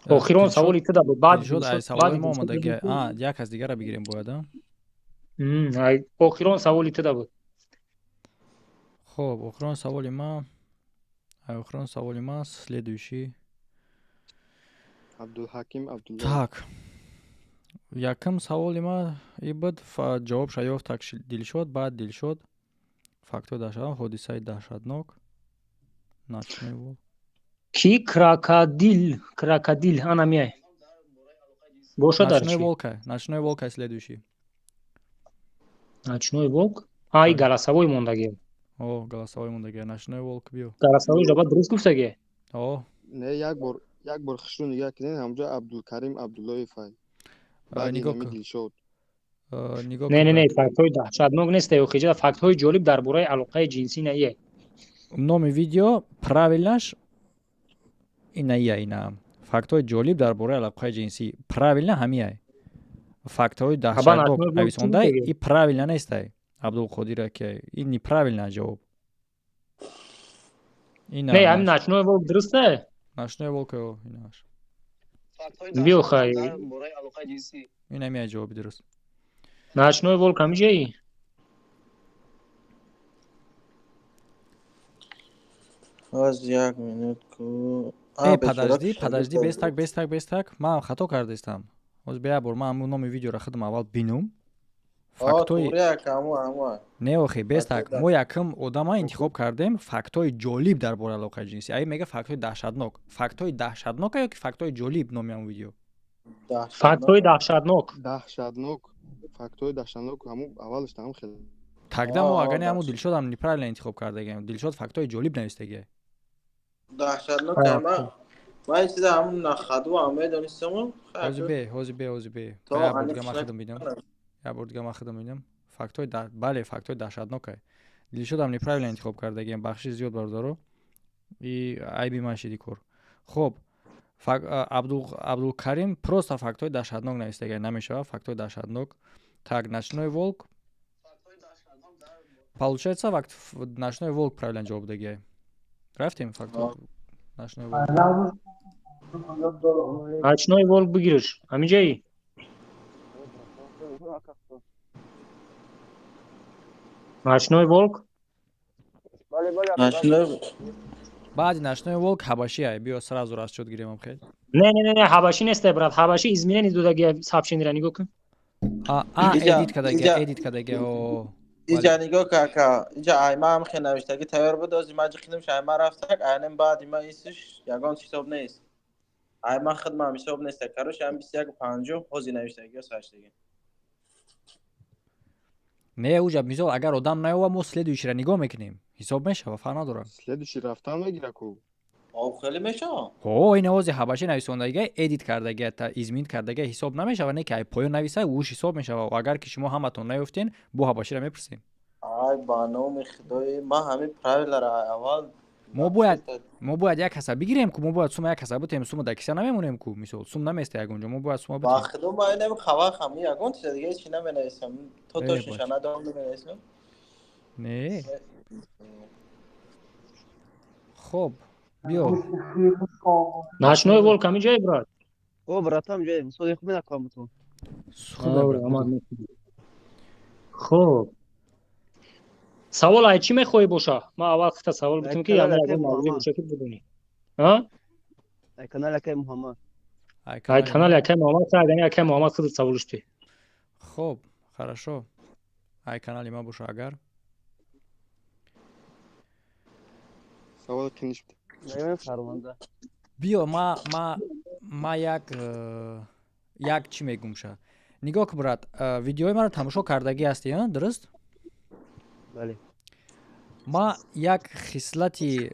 охирон саволи ту да буд баъд
саволи мо омадаги як кас дигара бигирем бояд
охирон саволи ту да буд
хоб охирон саволи ма следующий
абдулҳаким абдулло
так якум саволи ма и буд ҷавобша ёфт дилшод баъд дилшод фактҳои даҳшатнок ҳодисаи даҳшатнок начной волк
ки крокодил ана мияй бошад
начной волка следующий
начной волк и галасовой мондаги
галасовой мондаги начной волк биё
галасовой даба дуруст гуфтаги
не як бор хушрӯ нигоҳ кунед ҳамҷо абдулкарим абдуллоевай
не фактҳои даҳшатнок нест охиҷа фактҳои ҷолиб дар бораи алоқаи ҷинсӣ наие
номи видео правилнаш иная ина фактҳои ҷолиб дар бораи алоқаи ҷинсӣ правилна ҳамияй фактҳои даҳшатнок нависондай и правилна нестай абдулқодир ака и неправильное ҷавоб
не ҳамин начной волк дурусте
начной волк инаш
биё хай
ина мияй ҷавоби дуруст
начной волк ҳамиҷаи
باز 1 минут ку
подожди без так ман хато кардастам ҳозир бия бор ман ҳамун номи видеоро худам аввал бинум фактои не охи без так мо якм одама интихоб кардем фактои ҷолиб дар бораи алоқаи ҷинсӣ ай мега фактои даҳшатнок фактои даҳшатнок ё ки фактои ҷолиб номи ҳамун видео
фактои даҳшатнок
фактои даҳшатнок ҳамун аввалаш там хел
тогда мо агани ҳамун дилшодам неправильно интихоб кардагем дилшод фактои ҷолиб навистагия
даҳшатнок ман ин чиза ҳамун нахаду ҳам медонистам
ҳозир бе як бор дига ман худам бинам фактои бале фактои даҳшатнокай дилшодам неправильно интихоб кардагем бахши зиёд бародаро и айби ман шиди кор хоб абдулкарим просто фактои даҳшатнок навистагия намешава фактои даҳшатнок так ночной волк получается ночной волк правильно ҷавоб дагия рафтем фактор ночной волк
ночной волк бигириш ҳаминҷаи ночной волк
баъди ночной волк ҳабашия биё сразу расчёт гирем хел
не ҳабашӣ нестай брат ҳабашӣ изминени додагия сообщениро нигоҳ кун
эдит кардагия
иҷа нигоҳ карка иҷа айма ҳам хел навиштаги тайёр буд ози ма ҷихидимш айма рафтак айнем баъди ма исиш ягон ҳисоб нест айма хидмам ҳисоб неста карош ам 2150 ози навиштаги саштаги
не уҷа мисол агар одам наёва мо следующийро нигоҳ мекунем ҳисоб мешава фарқ надорад
следующий рафтан мегира ку
хеле мешава
ин ози ҳабашӣ нависондагия эдит кардагия измин кардагия ҳисоб намешава не ки ай поён нависа уш ҳисоб мешава агар ки шумо ҳаматон наёфтен бу ҳабаширо мепурсем
ай ба номи худои ма ҳамин правиларо аввал
мо бояд як ҳаса бигирем ку мо бояд сума як ҳаса бутем сума дар киса намемонем ку мисол сум наместа ягонҷо мо бояд сума бутем
ба худо ма инем хавахам ягон чиз дига ҳеч наменависам то тошнишона дом наменависам
не хоб биё
ночной волк ҳаминҷае брат
брат ҳаминҷае соди хуб накам ту
хоб савол ай чӣ мехоҳӣ боша ман аввал хита савол бутем ки ягон мавзӯи боша ки бидонӣ
ай канали акай муҳаммад
агани акай муҳаммад худат саволиш тӯ
хоб хорошо ай канали ма боша агар
савол киниш
биё ма як чӣ мегумша нигоҳ ки брат видеои маро тамошо кардагӣ ҳастӣ дуруст
бале
ма як хислати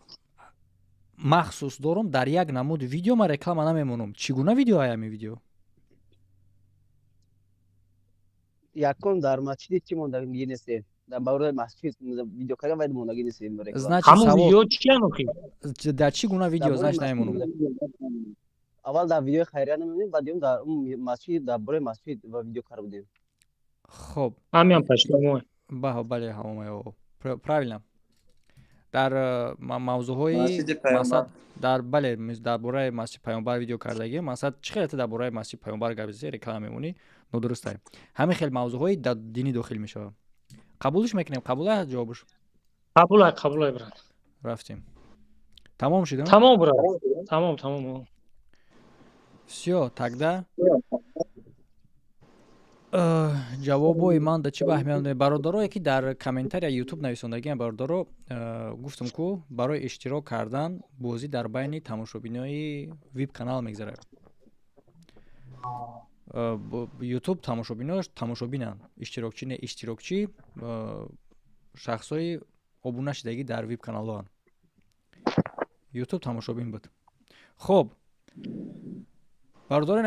махсус дорам дар як намуди видео ма реклама намемонам чӣ гуна видео ҳамин видео
якон дар масҷид чӣ мондагӣ нестем дар бораи масҷид видео кардем вайд мондагӣ нестем
ҳамун видео чӣ анохи
дар чӣ гуна видео значит намемонам
аввал дар видеои хайрия намемонем баъд дар масҷид дар бораи масҷид ва видео карда будем
хоб
ҳамин паштомой
бале ҳамомаё правильно дар мавзӯъҳои масад дар бораи масҷиди паёнбар видео кардагӣ масад чӣ хелате дар бораи масҷиди паёнбар гапизӣ реклама мемонӣ нодурустай ҳамин хел мавзӯъҳои дар динӣ дохил мешавад қабулиш мекунем қабулай ҷавобиш
қабулай брат
рафтем тамом шудем
тамом брат тамом
всё тогда ҷавобҳои ман да чӣ ба аҳамият меояд бародарое ки дар комментария ютуб нависондагиам бародаро гуфтам ку барои иштирок кардан бозӣ дар байни тамошобинои веб канал мегзарад ютуб тамошобинанд иштирокчӣ не иштирокчӣ шахсои обуна шидагӣ дар веб каналоанд ютуб тамошобин буд хоб бародаро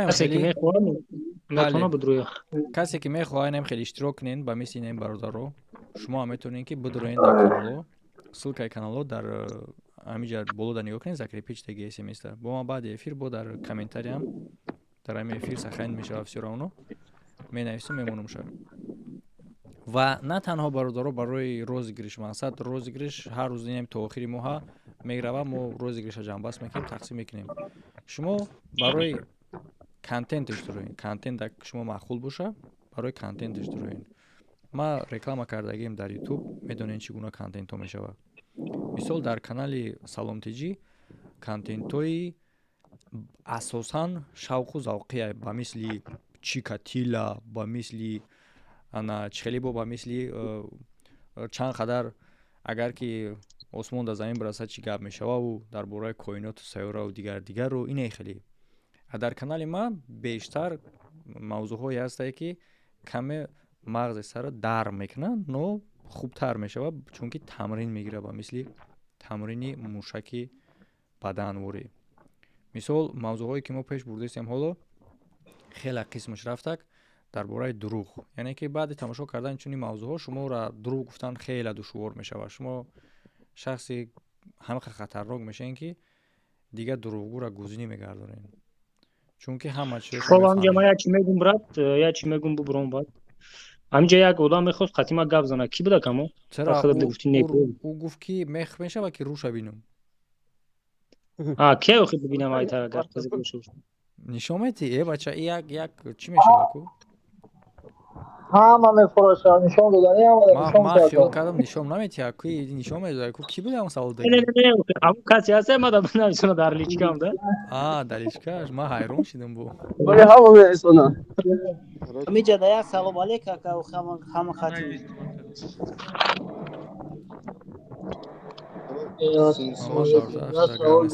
касе ки мехоҳад инам хеле иштирок кунед ба мисли инам бародаро шумо ҳам метавонед ки бидуроед дар канало ссилкаи канало дар ҳаминҷа боло дар нигоҳ кунед закрепичтаги смс-та бо ма баъди эфир бо дар комментариям дар ҳамин эфир сахайн мешавад всё равно менависем мемонам шав ва на танҳо бародаро барои розыгриш мақсад розыгриш ҳар рӯз инам то охири моҳа мерава мо розыгриша ҷамъбаст мекунем тақсим мекунем шумо барои контентш дороен контент шумо маъқул боша барои контентш дороен ма реклама кардагим дар ютуб медонем чӣ гуна контентҳо мешавад мисол дар канали Саломтиҷӣ контентҳои асосан шавқу завқия ба мисли Чикатило, ба мисли ана Чихелибо, ба мисли чанд қадар агар ки осмон дар замин бирасад чӣ гап мешававу дар бораи коиноту сайёраву дигару ине хеле. Дар канали ман бештар мавзӯъҳое ҳастае ки каме мағзи сара дарк мекунад, но хубтар мешавад, чунки тамрин мегирад ба мисли тамрини мушаки баданворӣ. Мисол мавзӯъҳое ки мо пеш бурдастем ҳоло хеле қисмаш рафтак дар бораи дурӯғ. Яъне ки баъди тамошо кардани чунин мавзӯъҳо шуморо дурӯғ гуфтан хеле душвор мешавад. Шумо шахси ҳамақа хатарнок мешавед ки дигар дурӯғгӯро гузинӣ мегардонед. Чунки ҳама чиз
хоб амҷа ман як чӣ мегум брат, як чӣ мегум бубуром бад. Амҷа як одам мехост қатима гап зана. Ки буда камо?
Чаро ӯ гуфт ки мех мешавад ки рӯша бинам.
Ке охи бибинам айта агар қизиқ бошад.
Нишон медиҳӣ э бача як чӣ мешавад ку?
ҳама мефурӯшад, нишон додани ҳама нишон
ман хиёл кардам нишон наметиҳад ки нишон медода ку ки буда ҳам савол додӣ?
Ҳам каси ҳаст мада намешона дар личкам да?
Дар личкаш ман ҳайрон шидам бо.
Боли ҳама меисона.
Амиҷа да як салом алейк ака ҳама хатим.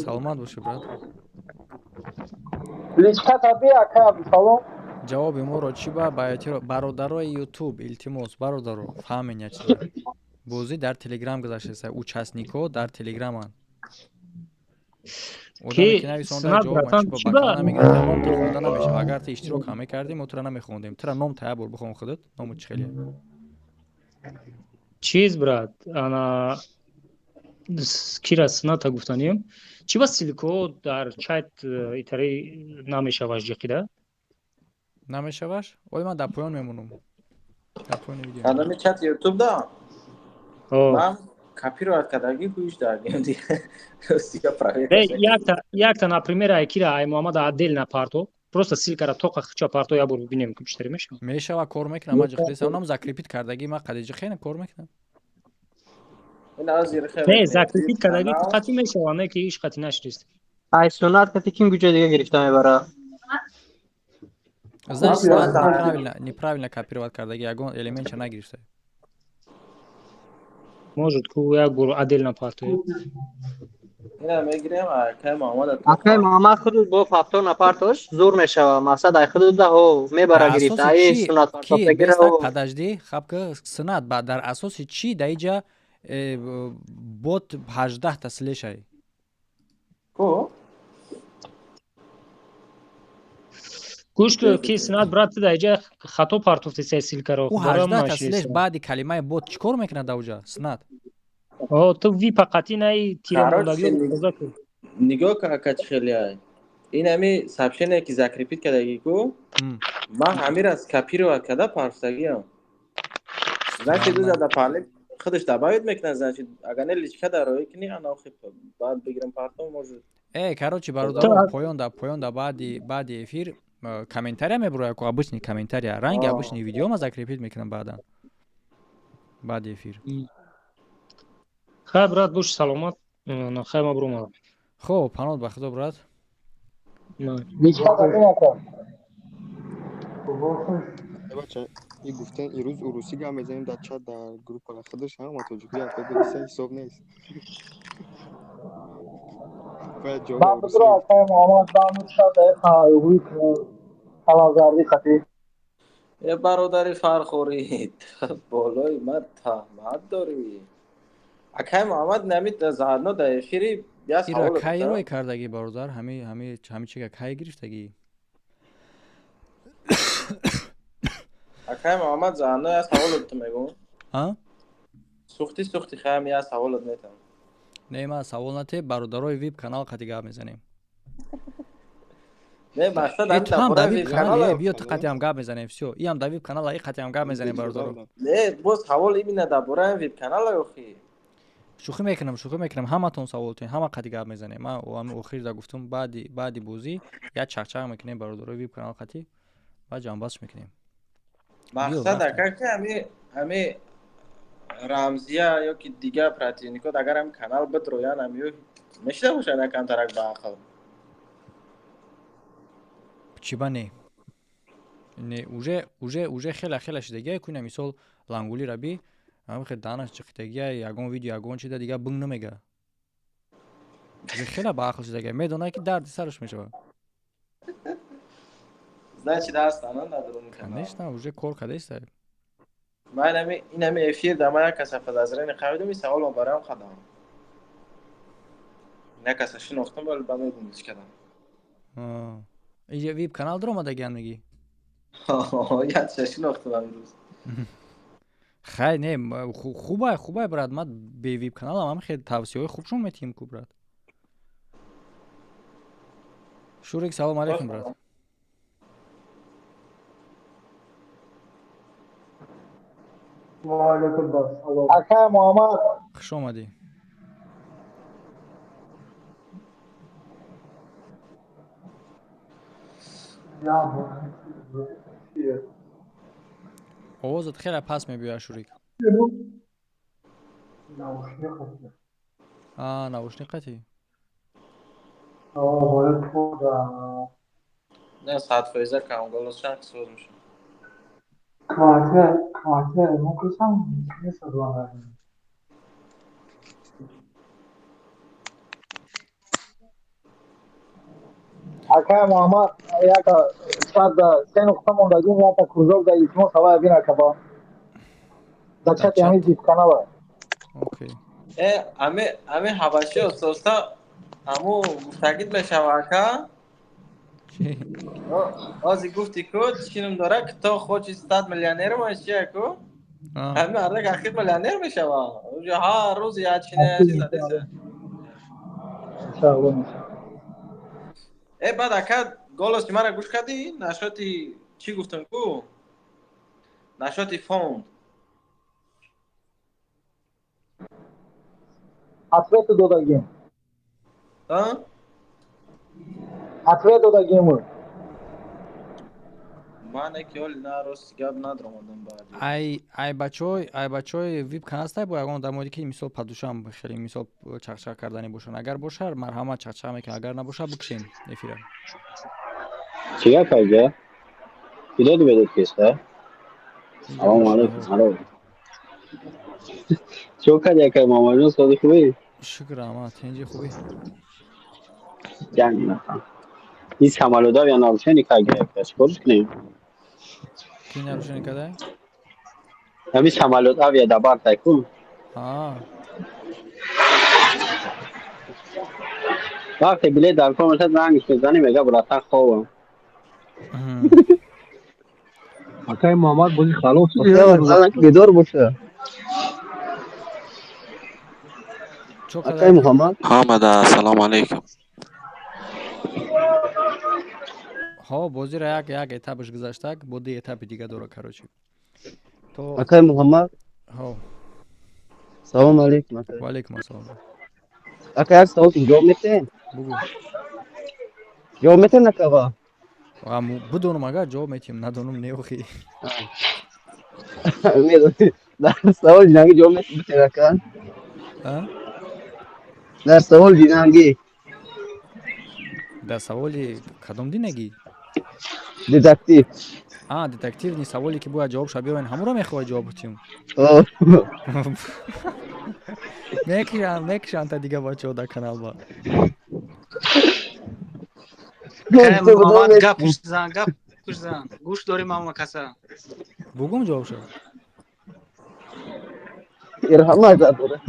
Саломат боши брат.
Личка таби ака салом.
ҷавоби моро чӣ ба бародарои YouTube илтимос бародаро фаҳмен як чиза. Бозӣ дар Telegram гузаштаст. Участникҳо дар Telegram-анд. Одаме ки нависонда ҷавоб чӣ ба бакана мегирад, ном хонда намешавад. Агар ту иштирок ҳам мекардӣ, мо тура намехондем. Тура ном тая бор бихон худат, ному чӣ хеле.
Чиз брат, ана кира сната гуфтанем. Чӣ ба силкҳо дар чат итари намешавад ҷиқида?
Намешаваш? Ой ман дар поён мемонам. Дар поёни видео.
Кадами чат YouTube да? Ман копировать кардаги гӯш дардем дига. Ростига проверка.
Якта, например, айкира ай Муҳаммад отдельно парто. Просто силкара тоқа хича парто я бор бибинем ки биштари мешава.
Мешава кор мекунам, ман ҷиқида онам закрепит кардаги ман қадиҷи хена кор мекунам.
Не, закрепит кардаги қати мешава, не ки иш қати нашрист.
Ай сунат кати ким гуҷа дига гирифта мебара.
Значит, неправильно копировать кардаги ягон элементча нагирифта.
Может, ку як бор отдельно парто.
Ина мегирем акай Муҳаммад.
Акай Муҳаммад худ бо 70 нафар тош зур мешава. Масад ай худ даҳо мебара гирифта. Ай сунат парто мегира.
Подожди, хабка сунат ба дар асоси чӣ даиҷа бот 18 та слешай.
Ко?
Гӯш ки синат брат даиҷа хато партофти се силкаро.
У 18 та слеш баъди калимаи бот чӣ кор мекунад дауҷа синат?
ту ви пақати наи тирамондагиро
нигоҳ ка чхелиай. Ин ами сообщение ки закрепит кардаги ку ман ҳамира скопировать карда парстагиам. Значит ду зада пали худаш добавить мекунад, значит агар не личка дарои кини ана хип баъд бигирам партом может.
Короче бародаро поён да баъди эфир комментария мебуроя ку обычный комментария ранги обычный видео ма закрепит мекунам баъдан. Баъди эфир.
Хай брат бош саломат. Хай мабрум.
Хоб панот ба худо брат.
Бача и гуфтен ирӯз урусӣ гап мезанем дар чат дар группаи худаш ҳама тоҷикӣ ҳафта гуфта ҳисоб нест.
Я бародари фархорид болои ман таҳмат дорӣ. Акай Муҳаммад намид заъно дар эфири я савол
кайро кардаги бародар ҳами чига кай гирифтаги.
Акай Муҳаммад заъно я саволот мегум. Сухти хаям я саволот метам.
Не ман савол нате бародарои веб канал қати гап мезанем.
Не мақсад ам дар
веб канал биё ту қати ам гап мезанем всё. И ам дар веб канал и қати ам гап мезанем бародаро.
Не боз ҳавол имина дар бораи веб канал охи.
шӯхӣ мекунам ҳаматон савол тунед ҳама қати гап мезанем. Ман охир да гуфтам баъди бозӣ як чақчақ мекунем бародарои веб канал қати ва ҷамъбаст мекунем.
Мақсад ака ки ами رمزیه یا که دیگه پراتینیکو اگر هم کانال بترویان همیو میشه باشه نکن ترک با آخر
چی بانی؟ نه уже خیلی شدگی کنه مثال لانگولی ربی هم خیلی دانش چختگی یگان ویدیو یگان چیده دیگه بنگ نمیگه خیلی با آخر شدگی میدونه که درد سرش میشه
значит هستن ندارم
конечно уже کار کرده است
من اینمی افیر دما کسافت از رین خریدم سوال ما برام خدام نه کساش نختم ولی بنای بومش کردم
اینجا ویب کانال دارم دگان میگی
یاد شش نختم امروز
خیلی نه خوبه برات ما به ویب کانال هم خیلی توصیه خوبشون میتیم کو برات شورک سلام علیکم برات
وعلیکم السلام
اکای محمد
خوش اومدی آوازت خیلی پس میبیاد شوریک نوشنیقتی
نه ساعت فیزه کام گلوس شخص سوز میشه
کارته مکسم نیست دوام
اکای محمد یک شاید سه نقطه موندگیم یا تا کوزول دا ایتمو سوای بینا کبا دا چت همی دیپ کانال
اوکی
همه حبشی استوستا همو گفتگید بشوه که آزی گفتی که چینم داره که تا خود 100 میلیونر ماشیه که همه هر یک اخیر میلیونر میشوه هر روز یاد چینه چیز دیسه بعد اکاد گولش مرا گوش کردی نشاتی چی گفتن کو نشاتی فوند
حتویت دو دگیم حتویت دو دگیم
من اکیول نه روز گاب ندارم بعد
ای بچهای ویب کانال است با اون در مورد که مثال پادوشم خیلی مثال چخچخ کردنی باشن اگر باشه مرحمت چخچخ میکنه اگر نباشه بکشین افیرا
چیه کاجا کدوم بدید کیسه سلام علیکم الو چوکا دیگه مامانو سوال خوبی
شکر اما تنجی خوبی
جنگ نکن این سمالودا یا نروشنی کاجا چیکارش کنیم
کی نروشنی کرده
همین سمالودا یا دبار تایکون وقتی بلیط در کام مثلا رنگش میزنی میگه براتن خوبم
اکای محمد بازی خلاص
مثلا بیدار باشه اکای محمد
حامد سلام علیکم
ها بازی را یک اتابش گذاشته بودی اتاب دیگه داره کاروچی تو
اکای محمد
ها
سلام علیکم
و علیکم السلام
اکای سوال جواب میتین
بگو
جواب میتین نکوا
بدونم اگر جواب میتیم ندونم نیوخی
در سوال جنگی جواب میتین نکن در سوال جنگی
در سوالی کدام دینگی
دیتکتیو
دیتکتیو نی سوالی که باید جواب شبیه این همون رو میخوای جواب بدیم میکشن تا دیگه بچه در کانال با
محمد گپ پشت زن گوش داریم اما کسا
بگم جواب شد
ارحم نداره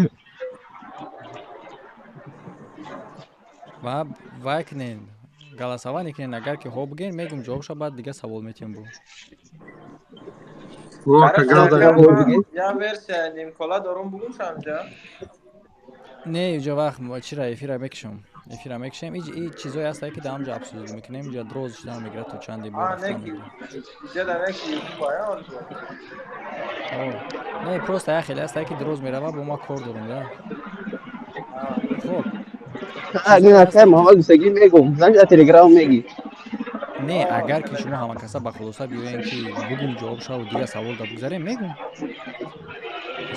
و کنین голосование کنین اگر که ها بگین میگم جواب شد بعد دیگه سوال میتیم بو
یا ورسیا نیمکولا دارم بگم شامجا
نه اینجا وقت چی را افیرا میکشم این چیزایی هست که دام جا ابسولوت میکنیم اینجا دروز شدن میگره تو چندی بار رفتن میگره نه پروست های خیلی هست که دروز میره با ما کار دارم ده خب
اگه نکه محمد بسگی میگم زنگ تلگرام میگی
نه اگر که شما همه کسا با خلاصه بیاین که بگم جواب شد و دیگه سوال دا بگذاریم میگم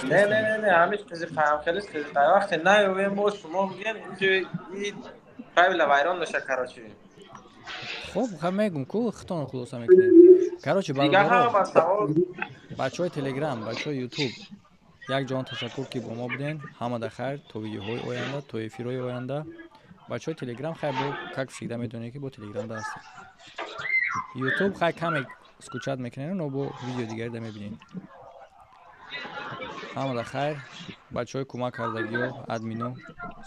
نه همیش چیزی خواهم خیلی چیزی وقتی نیویم باز شما بگین اینجا این فایل وایران نشه کراچی
خب میگم کو خطون خلاصه میکنیم کراچی برادرها بچهای تلگرام بچهای یوتیوب یک جان تشکر که با ما بودین همه در خیر تو ویدیوهای آینده تو افیرهای آینده بچهای تلگرام خیلی با کک فیده میدونه که با تلگرام دسته یوتیوب خیلی کمی اسکوچت میکنین و با ویدیو دیگری ده میبینین همه در خیر بچهای کمک کردگی و ادمینو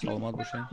سلامت باشین